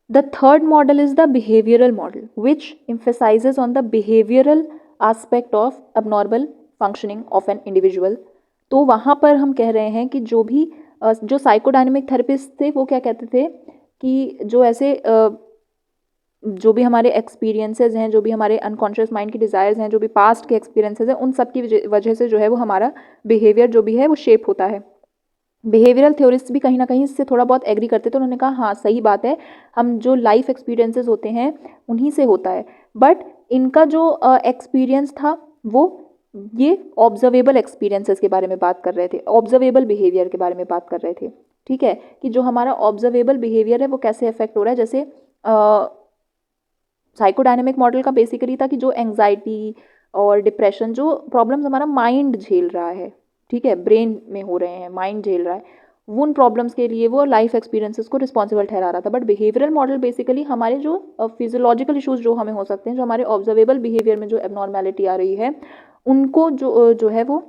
The third model is the behavioural model which emphasizes on the behavioural aspect of abnormal functioning of an individual. तो वहाँ पर हम कह रहे हैं कि जो साइकोडायनेमिक थेरेपिस्ट थे वो क्या कहते थे कि जो ऐसे जो भी हमारे एक्सपीरियंसेस हैं, जो भी हमारे अनकॉन्शियस माइंड की डिज़ायर्स हैं, जो भी पास्ट के एक्सपीरियंसेस हैं, उन सब की वजह से जो है वो हमारा बिहेवियर जो भी है वो शेप होता है। बिहेवियरल थ्योरिस्ट भी कहीं ना कहीं इससे थोड़ा बहुत एग्री करते थे। उन्होंने कहा हाँ सही बात है, हम जो लाइफ एक्सपीरियंसेस होते हैं उन्हीं से होता है, बट इनका जो एक्सपीरियंस था वो ये ऑब्जर्वेबल एक्सपीरियंसेस के बारे में बात कर रहे थे, ऑब्जर्वेबल बिहेवियर के बारे में बात कर रहे थे। ठीक है, कि जो हमारा ऑब्जर्वेबल बिहेवियर है वो कैसे अफेक्ट हो रहा है। जैसे साइकोडायनेमिक मॉडल का बेसिकली था कि जो एंग्जाइटी और डिप्रेशन, जो प्रॉब्लम्स हमारा माइंड झेल रहा है, ठीक है, ब्रेन में हो रहे हैं, माइंड झेल रहा है, वो उन प्रॉब्लम्स के लिए वो लाइफ एक्सपीरियंसेस को रिस्पॉन्सिबल ठहरा रहा था। बट बिहेवियरल मॉडल बेसिकली हमारे जो फिजियोलॉजिकल इशूज़ जो हमें हो सकते हैं, जो हमारे ऑब्जर्वेबल बिहेवियर में जो एबनॉर्मेलिटी आ रही है, उनको जो है वो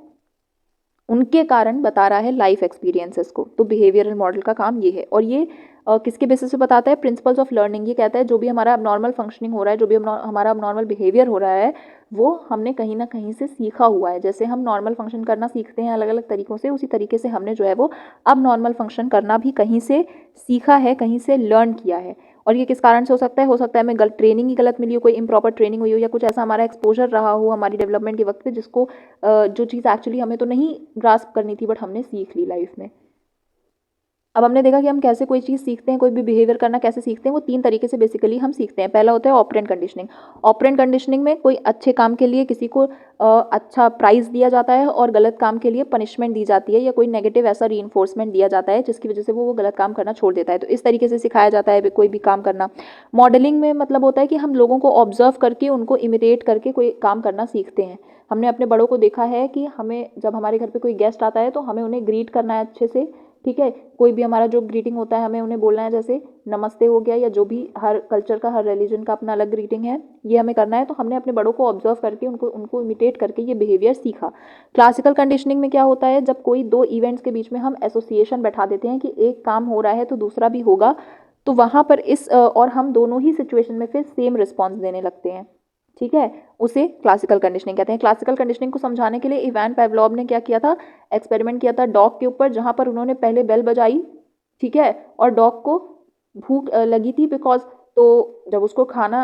उनके कारण बता रहा है लाइफ एक्सपीरियंसेस को। तो बिहेवियरल मॉडल का काम ये है, और ये किसके बेसिस पे बताता है, प्रिंसिपल्स ऑफ लर्निंग। ये कहता है जो भी हमारा अबनॉर्मल फंक्शनिंग हो रहा है, जो भी हमारा अबनॉर्मल बिहेवियर हो रहा है, वो हमने कहीं ना कहीं से सीखा हुआ है। जैसे हम नॉर्मल फंक्शन करना सीखते हैं अलग अलग तरीक़ों से, उसी तरीके से हमने जो है वो अब नॉर्मल फंक्शन करना भी कहीं से सीखा है, कहीं से लर्न किया है। और ये किस कारण से हो सकता है हमें गलत ट्रेनिंग ही गलत मिली हो, कोई इम्प्रॉपर ट्रेनिंग हुई हो, या कुछ ऐसा हमारा एक्सपोजर रहा हो हमारी डेवलपमेंट के वक्त पे, जिसको जो चीज़ एक्चुअली हमें तो नहीं ग्रास्प करनी थी बट हमने सीख ली लाइफ में। अब हमने देखा कि हम कैसे कोई चीज़ सीखते हैं, कोई भी बिहेवियर करना कैसे सीखते हैं, वो 3 तरीके से बेसिकली हम सीखते हैं। पहला होता है ऑपरेंट कंडीशनिंग। ऑपरेंट कंडीशनिंग में कोई अच्छे काम के लिए किसी को अच्छा प्राइज़ दिया जाता है और गलत काम के लिए पनिशमेंट दी जाती है, या कोई नेगेटिव ऐसा रीइंफोर्समेंट दिया जाता है जिसकी वजह से वो गलत काम करना छोड़ देता है। तो इस तरीके से सिखाया जाता है कोई भी काम करना। मॉडलिंग में मतलब होता है कि हम लोगों को ऑब्जर्व करके उनको इमिटेट करके कोई काम करना सीखते हैं। हमने अपने बड़ों को देखा है कि हमें जब हमारे घर पे कोई गेस्ट आता है तो हमें उन्हें ग्रीट करना है अच्छे से, ठीक है। कोई भी हमारा जो ग्रीटिंग होता है हमें उन्हें बोलना है, जैसे नमस्ते हो गया, या जो भी हर कल्चर का, हर रिलीजन का अपना अलग ग्रीटिंग है, ये हमें करना है। तो हमने अपने बड़ों को ऑब्जर्व करके उनको इमिटेट करके ये बिहेवियर सीखा। क्लासिकल कंडीशनिंग में क्या होता है, जब कोई 2 इवेंट्स के बीच में हम एसोसिएशन बैठा देते हैं कि एक काम हो रहा है तो दूसरा भी होगा, तो वहाँ पर और हम दोनों ही सिचुएशन में फिर सेम रिस्पॉन्स देने लगते हैं, ठीक है, उसे क्लासिकल कंडीशनिंग कहते हैं। क्लासिकल कंडीशनिंग को समझाने के लिए इवान पेवलोव ने क्या किया था, एक्सपेरिमेंट किया था डॉग के ऊपर, जहाँ पर उन्होंने पहले बेल बजाई, ठीक है, और डॉग को भूख लगी थी बिकॉज, तो जब उसको खाना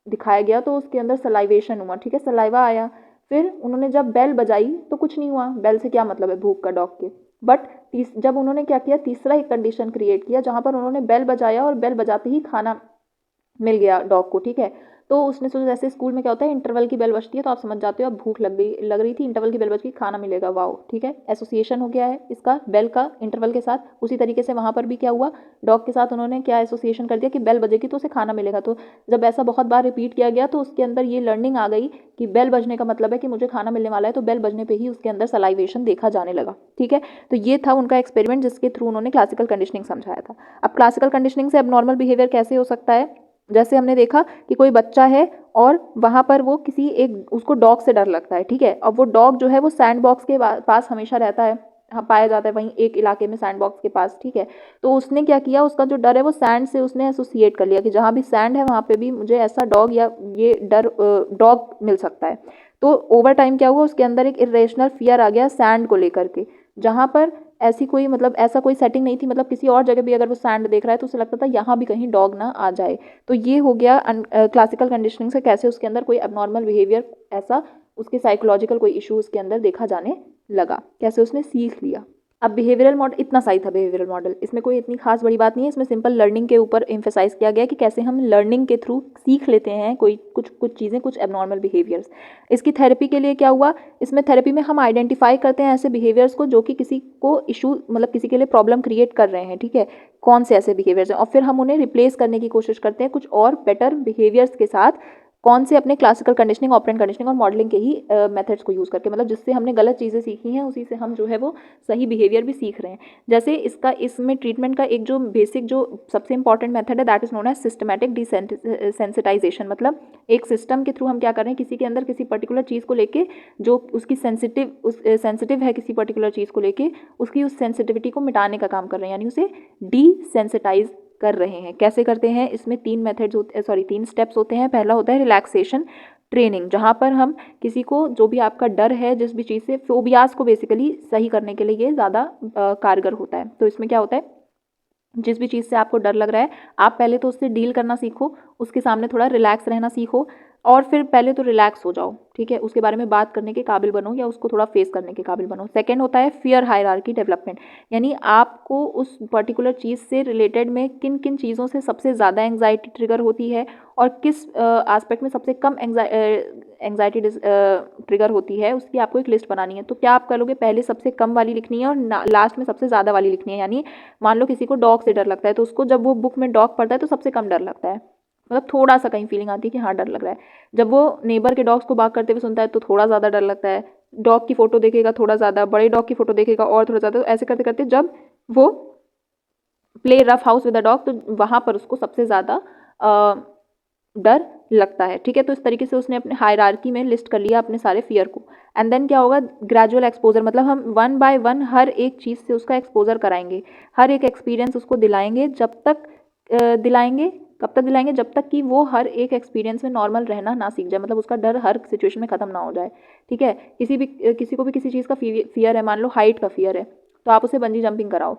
दिखाया गया तो उसके अंदर सलाइवेशन हुआ, ठीक है, सलाइवा आया। फिर उन्होंने जब बेल बजाई तो कुछ नहीं हुआ, बेल से क्या मतलब है भूख का डॉग के। बट जब उन्होंने क्या किया, तीसरा एक कंडीशन क्रिएट किया जहाँ पर उन्होंने बेल बजाया और बेल बजाते ही खाना मिल गया डॉग को, ठीक है। तो उसने सोचा, जैसे स्कूल में क्या होता है, इंटरवल की बेल बजती है तो आप समझ जाते हो अब भूख लग रही थी, इंटरवल की बेल बज गई, खाना मिलेगा, वाओ, ठीक है, एसोसिएशन हो गया है इसका बेल का इंटरवल के साथ। उसी तरीके से वहाँ पर भी क्या हुआ, डॉग के साथ उन्होंने क्या एसोसिएशन कर दिया कि बेल बजेगी तो उसे खाना मिलेगा। तो जब ऐसा बहुत बार रिपीट किया गया तो उसके अंदर ये लर्निंग आ गई कि बेल बजने का मतलब है कि मुझे खाना मिलने वाला है, तो बेल बजने पर ही उसके अंदर सलाइवेशन देखा जाने लगा, ठीक है। तो ये था उनका एक्सपेरिमेंट जिसके थ्रू उन्होंने क्लासिकल कंडीशनिंग समझाया था। अब क्लासिकल कंडीशनिंग से एबनॉर्मल बिहेवियर कैसे हो सकता है, जैसे हमने देखा कि कोई बच्चा है और वहाँ पर वो उसको डॉग से डर लगता है, ठीक है। अब वो डॉग जो है वो सैंड बॉक्स के पास हमेशा रहता है, हाँ, पाया जाता है वहीं एक इलाके में सैंड बॉक्स के पास, ठीक है। तो उसने क्या किया, उसका जो डर है वो सैंड से उसने एसोसिएट कर लिया कि जहाँ भी सैंड है वहाँ पे भी मुझे ऐसा डॉग या ये डॉग मिल सकता है। तो ओवर टाइम क्या हुआ, उसके अंदर एक इरेशनल फियर आ गया सैंड को लेकर के, जहाँ पर ऐसा कोई सेटिंग नहीं थी, मतलब किसी और जगह भी अगर वो सैंड देख रहा है तो उसे लगता था यहाँ भी कहीं डॉग ना आ जाए। तो ये हो गया क्लासिकल कंडीशनिंग से कैसे उसके अंदर कोई अबनॉर्मल बिहेवियर, ऐसा उसके साइकोलॉजिकल कोई इशू उसके अंदर देखा जाने लगा, कैसे उसने सीख लिया। अब बिहेवियरल मॉडल इतना सही था। बिहेवियरल मॉडल इसमें कोई इतनी खास बड़ी बात नहीं है, इसमें सिंपल लर्निंग के ऊपर एम्फेसाइज किया गया कि कैसे हम लर्निंग के थ्रू सीख लेते हैं कोई कुछ चीज़ें, कुछ एबनॉर्मल बिहेवियर्स। इसकी थेरेपी के लिए क्या हुआ, इसमें थेरेपी में हम आइडेंटिफाई करते हैं ऐसे बिहेवियर्स को जो कि किसी को इशू मतलब किसी के लिए प्रॉब्लम क्रिएट कर रहे हैं, ठीक है, कौन से ऐसे बिहेवियर्स हैं, और फिर हम उन्हें रिप्लेस करने की कोशिश करते हैं कुछ और बेटर बिहेवियर्स के साथ, कौन से अपने क्लासिकल कंडीशनिंग, ऑपरेंट कंडीशनिंग और मॉडलिंग के ही मेथड्स को यूज़ करके, मतलब जिससे हमने गलत चीज़ें सीखी हैं उसी से हम जो है वो सही बिहेवियर भी सीख रहे हैं। जैसे इसमें ट्रीटमेंट का एक जो बेसिक जो सबसे इंपॉर्टेंट मेथड है that is known as systematic desensitisation. मतलब एक सिस्टम के थ्रू हम क्या कर रहे हैं, किसी के अंदर किसी पर्टिकुलर चीज़ को लेके जो उसकी सेंसिटिव है किसी पर्टिकुलर चीज़ को लेके, उसकी उस सेंसिटिविटी को मिटाने का काम कर रहे हैं, यानी उसे डिसेंसिटाइज कर रहे हैं। कैसे करते हैं, इसमें तीन स्टेप्स होते हैं। पहला होता है रिलैक्सेशन ट्रेनिंग, जहाँ पर हम किसी को जो भी आपका डर है जिस भी चीज़ से, फोबियाज को बेसिकली सही करने के लिए ये ज़्यादा कारगर होता है। तो इसमें क्या होता है, जिस भी चीज़ से आपको डर लग रहा है आप पहले तो उससे डील करना सीखो, उसके सामने थोड़ा रिलैक्स रहना सीखो, और फिर पहले तो रिलैक्स हो जाओ, ठीक है, उसके बारे में बात करने के काबिल बनो या उसको थोड़ा फेस करने के काबिल बनो। सेकंड होता है फियर हायरार्की डेवलपमेंट, यानी आपको उस पर्टिकुलर चीज़ से रिलेटेड में किन किन चीज़ों से सबसे ज़्यादा एंग्जाइटी ट्रिगर होती है और किस एस्पेक्ट में सबसे कम एंग्जाइटी ट्रिगर होती है, उसकी आपको एक लिस्ट बनानी है। तो क्या आप करोगे, पहले सबसे कम वाली लिखनी है और लास्ट में सबसे ज़्यादा वाली लिखनी है। यानी मान लो किसी को डॉग से डर लगता है तो उसको जब वो बुक में डॉग पढ़ता है तो सबसे कम डर लगता है, मतलब थोड़ा सा कहीं फीलिंग आती है कि हाँ डर लग रहा है। जब वो नेबर के डॉग्स को बाग करते हुए सुनता है तो थोड़ा ज़्यादा डर लगता है, डॉग की फोटो देखेगा थोड़ा ज़्यादा, बड़े डॉग की फोटो देखेगा और थोड़ा ज़्यादा, तो ऐसे करते करते जब वो play rough house with a dog तो वहाँ पर उसको सबसे ज़्यादा डर लगता है, ठीक है। तो इस तरीके से उसने अपने हायरार्की में लिस्ट कर लिया अपने सारे फियर को। एंड देन क्या होगा, ग्रेजुअल एक्सपोजर, मतलब हम वन बाय वन हर एक चीज़ से उसका एक्सपोजर कराएंगे, हर एक एक्सपीरियंस उसको दिलाएंगे, जब तक दिलाएंगे, कब तक दिलाएंगे, जब तक कि वो हर एक एक्सपीरियंस में नॉर्मल रहना ना सीख जाए, मतलब उसका डर हर सिचुएशन में ख़त्म ना हो जाए, ठीक है। किसी को भी किसी चीज़ का फियर है, मान लो हाइट का फियर है, तो आप उसे बंजी जंपिंग कराओ,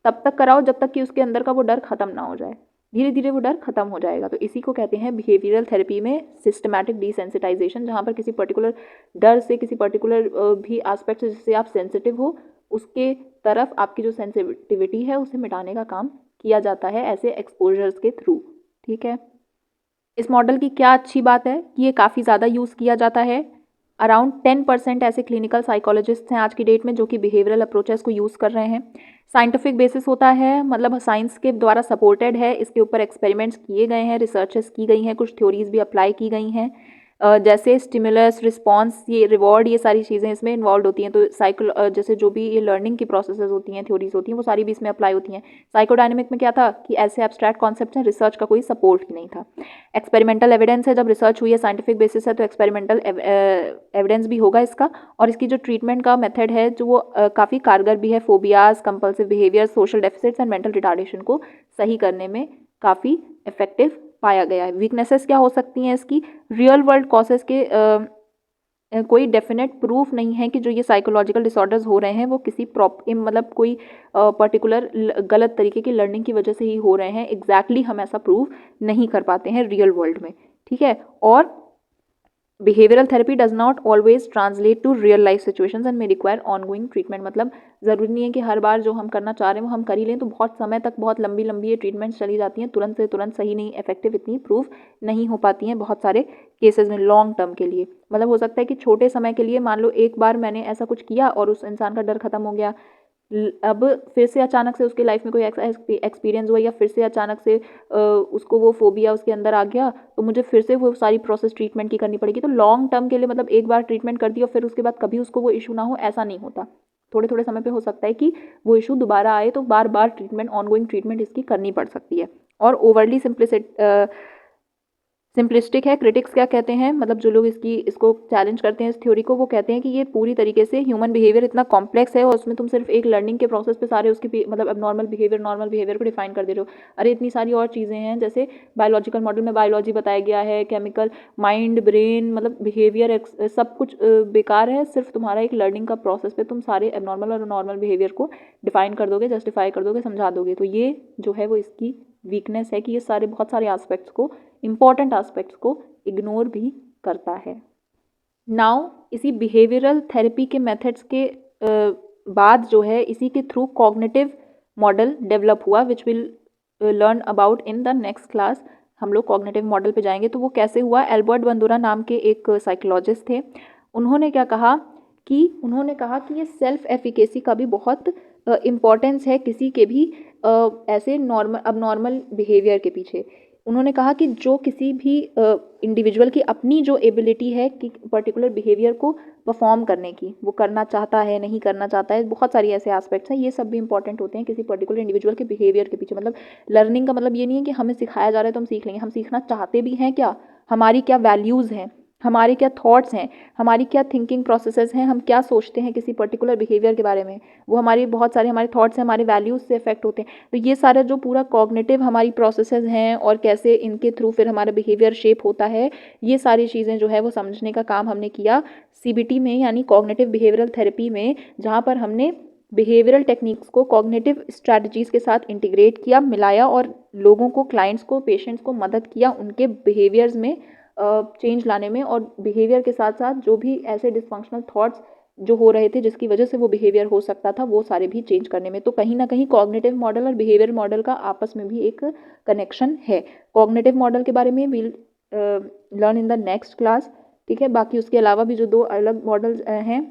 तब तक कराओ जब तक कि उसके अंदर का वो डर खत्म ना हो जाए, धीरे धीरे वो डर खत्म हो जाएगा। तो इसी को कहते हैं बिहेवियरल थेरेपी में सिस्टमैटिक डिसेंसिटाइजेशन, जहाँ पर किसी पर्टिकुलर डर से, किसी पर्टिकुलर भी एस्पेक्ट से जिससे आप सेंसिटिव हो, उसके तरफ आपकी जो सेंसिटिविटी है उसे मिटाने का काम किया जाता है ऐसे एक्सपोजर्स के थ्रू, ठीक है। इस मॉडल की क्या अच्छी बात है कि ये काफ़ी ज़्यादा यूज़ किया जाता है। अराउंड 10% ऐसे क्लिनिकल साइकोलॉजिस्ट हैं आज की डेट में जो कि बिहेवियरल अप्रोचेस को यूज़ कर रहे हैं। साइंटिफिक बेसिस होता है, मतलब साइंस के द्वारा सपोर्टेड है, इसके ऊपर एक्सपेरिमेंट्स किए गए हैं, रिसर्चेस की गई हैं, कुछ थ्योरीज भी अप्लाई की गई हैं। जैसे स्टिमुलस, रिस्पॉन्स, ये रिवॉर्ड, ये सारी चीज़ें इसमें इन्वॉल्व होती हैं। तो जैसे जो भी ये लर्निंग की प्रोसेसेस होती हैं, थ्योरीज होती हैं, वो सारी भी इसमें अप्लाई होती हैं। साइकोडायनेमिक में क्या था कि ऐसे एब्स्ट्रैक्ट कॉन्सेप्ट्स हैं, रिसर्च का कोई सपोर्ट ही नहीं था। एक्सपेरिमेंटल एविडेंस है, जब रिसर्च हुई है, साइंटिफिक बेसिस है, तो एक्सपेरिमेंटल एविडेंस भी होगा इसका। और इसकी जो ट्रीटमेंट का मेथड है जो वो काफ़ी कारगर भी है, phobias, compulsive behaviour, social deficits and mental retardation को सही करने में काफ़ी इफेक्टिव पाया गया है। वीकनेसेस क्या हो सकती हैं इसकी, रियल वर्ल्ड कॉसेस के कोई डेफिनेट प्रूफ नहीं है कि जो ये साइकोलॉजिकल डिसऑर्डर्स हो रहे हैं वो किसी मतलब कोई पर्टिकुलर गलत तरीके की लर्निंग की वजह से ही हो रहे हैं। एग्जैक्टली हम ऐसा प्रूफ नहीं कर पाते हैं रियल वर्ल्ड में, ठीक है। और behavioural therapy does not always translate to real life situations and may require ongoing treatment, मतलब ज़रूरी नहीं है कि हर बार जो हम करना चाह रहे हैं वो हम कर ही लें, तो बहुत समय तक बहुत लंबी लंबी ये ट्रीटमेंट्स चली जाती हैं, तुरंत से तुरंत सही नहीं, इफेक्टिव इतनी प्रूफ नहीं हो पाती हैं बहुत सारे केसेस में लॉन्ग टर्म के लिए। मतलब हो सकता है कि छोटे समय के लिए, मान लो एक बार मैंने ऐसा कुछ किया और उस इंसान का डर खत्म हो गया, अब फिर से अचानक से उसकी लाइफ में कोई एक्सपीरियंस हुआ या फिर से अचानक से उसको वो फोबिया उसके अंदर आ गया, तो मुझे फिर से वो सारी प्रोसेस ट्रीटमेंट की करनी पड़ेगी। तो लॉन्ग टर्म के लिए, मतलब एक बार ट्रीटमेंट कर दी और फिर उसके बाद कभी उसको वो इशू ना हो, ऐसा नहीं होता। थोड़े थोड़े समय पे हो सकता है कि वो इशू दोबारा आए, तो बार बार ट्रीटमेंट, ऑनगोइंग ट्रीटमेंट इसकी करनी पड़ सकती है। और ओवरली सिंपलिस्टिक है। क्रिटिक्स क्या कहते हैं, मतलब जो लोग इसको चैलेंज करते हैं इस थ्योरी को, वो कहते हैं कि ये पूरी तरीके से ह्यूमन बिहेवियर इतना कॉम्प्लेक्स है और उसमें तुम सिर्फ एक लर्निंग के प्रोसेस पे सारे उसकी मतलब एबनॉर्मल बिहेवियर, नॉर्मल बिहेवियर को डिफाइन कर दे रहे हो। अरे इतनी सारी और चीज़ें हैं, जैसे बायोलॉजिकल मॉडल में बायोलॉजी बताया गया है, केमिकल, माइंड, ब्रेन, मतलब बिहेवियर, सब कुछ बेकार है। सिर्फ तुम्हारा एक लर्निंग का प्रोसेस पे तुम सारे एबनॉर्मल और नॉर्मल बिहेवियर को डिफाइन कर दोगे, जस्टिफाई कर दोगे, समझा दोगे। तो ये जो है वो इसकी वीकनेस है कि ये बहुत सारे एस्पेक्ट्स को, इंपॉर्टेंट एस्पेक्ट्स को इग्नोर भी करता है। नाउ इसी बिहेवियरल थेरेपी के मेथड्स के बाद जो है इसी के थ्रू कॉग्निटिव मॉडल डेवलप हुआ, which will learn about in the next class. हम लोग कॉग्निटिव मॉडल पे जाएंगे। तो वो कैसे हुआ, एल्बर्ट बंदूरा नाम के एक साइकोलॉजिस्ट थे। उन्होंने कहा कि ये सेल्फ एफिकेसी का भी बहुत इम्पॉर्टेंस है किसी के भी ऐसे अबनॉर्मल बिहेवियर के पीछे। उन्होंने कहा कि जो किसी भी इंडिविजुअल की अपनी जो एबिलिटी है कि पर्टिकुलर बिहेवियर को परफॉर्म करने की, वो करना चाहता है नहीं करना चाहता है, बहुत सारी ऐसे एस्पेक्ट्स हैं, ये सब भी इंपॉर्टेंट होते हैं किसी पर्टिकुलर इंडिविजुअल के बिहेवियर के पीछे। मतलब लर्निंग का मतलब ये नहीं है कि हमें सिखाया जा रहा है तो हम सीख लेंगे, हम सीखना चाहते भी हैं क्या, हमारी क्या वैल्यूज़ हैं, हमारे क्या थॉट्स हैं, हमारी क्या थिंकिंग प्रोसेसेस हैं, हम क्या सोचते हैं किसी पर्टिकुलर बिहेवियर के बारे में, वो हमारी बहुत सारे हमारे थॉट्स हैं, हमारे वैल्यूज़ से इफेक्ट होते हैं। तो ये सारा जो पूरा कॉग्निटिव हमारी प्रोसेसेस हैं और कैसे इनके थ्रू फिर हमारा बिहेवियर शेप होता है, ये सारी चीज़ें जो है वो समझने का काम हमने किया CBT में, यानी कॉग्निटिव बिहेवियरल थेरेपी में, जहाँ पर हमने बिहेवियरल टेक्निक्स को कॉग्निटिव स्ट्रैटेजीज़ के साथ इंटीग्रेट किया, मिलाया और लोगों को, क्लाइंट्स को, पेशेंट्स को मदद किया उनके बिहेवियर्स में चेंज लाने में, और बिहेवियर के साथ साथ जो भी ऐसे डिसफंक्शनल थॉट्स जो हो रहे थे जिसकी वजह से वो बिहेवियर हो सकता था, वो सारे भी चेंज करने में। तो कहीं ना कहीं कॉग्निटिव मॉडल और बिहेवियर मॉडल का आपस में भी एक कनेक्शन है। कॉग्निटिव मॉडल के बारे में will learn in the next class, ठीक है। बाकी उसके अलावा भी जो दो अलग मॉडल्स हैं,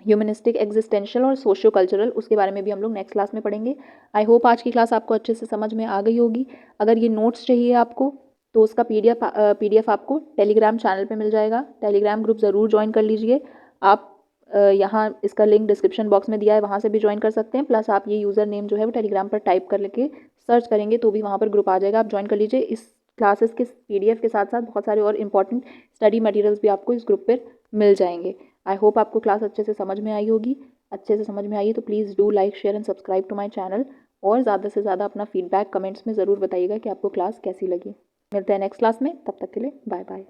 ह्यूमनिस्टिक, एग्जिस्टेंशियल और सोशियो कल्चरल, उसके बारे में भी हम लोग नेक्स्ट क्लास में पढ़ेंगे। आई होप आज की क्लास आपको अच्छे से समझ में आ गई होगी। अगर ये नोट्स चाहिए आपको तो उसका PDF आपको टेलीग्राम चैनल पे मिल जाएगा। टेलीग्राम ग्रुप ज़रूर ज्वाइन कर लीजिए आप। यहाँ इसका लिंक डिस्क्रिप्शन बॉक्स में दिया है, वहाँ से भी ज्वाइन कर सकते हैं। प्लस आप ये यूज़र नेम जो है वो टेलीग्राम पर टाइप कर लेके सर्च करेंगे तो भी वहाँ पर ग्रुप आ जाएगा, आप ज्वाइन कर लीजिए। इस क्लासेस के PDF के साथ साथ बहुत सारे और इंपॉर्टेंट स्टडी मटेरियल्स भी आपको इस ग्रुप पर मिल जाएंगे। आई होप आपको क्लास अच्छे से समझ में आई होगी। अच्छे से समझ में आई तो please do like, share and subscribe to my channel, और ज़्यादा से ज़्यादा अपना फीडबैक कमेंट्स में ज़रूर बताइएगा कि आपको क्लास कैसी लगी। मिलते हैं नेक्स्ट क्लास में, तब तक के लिए बाय बाय।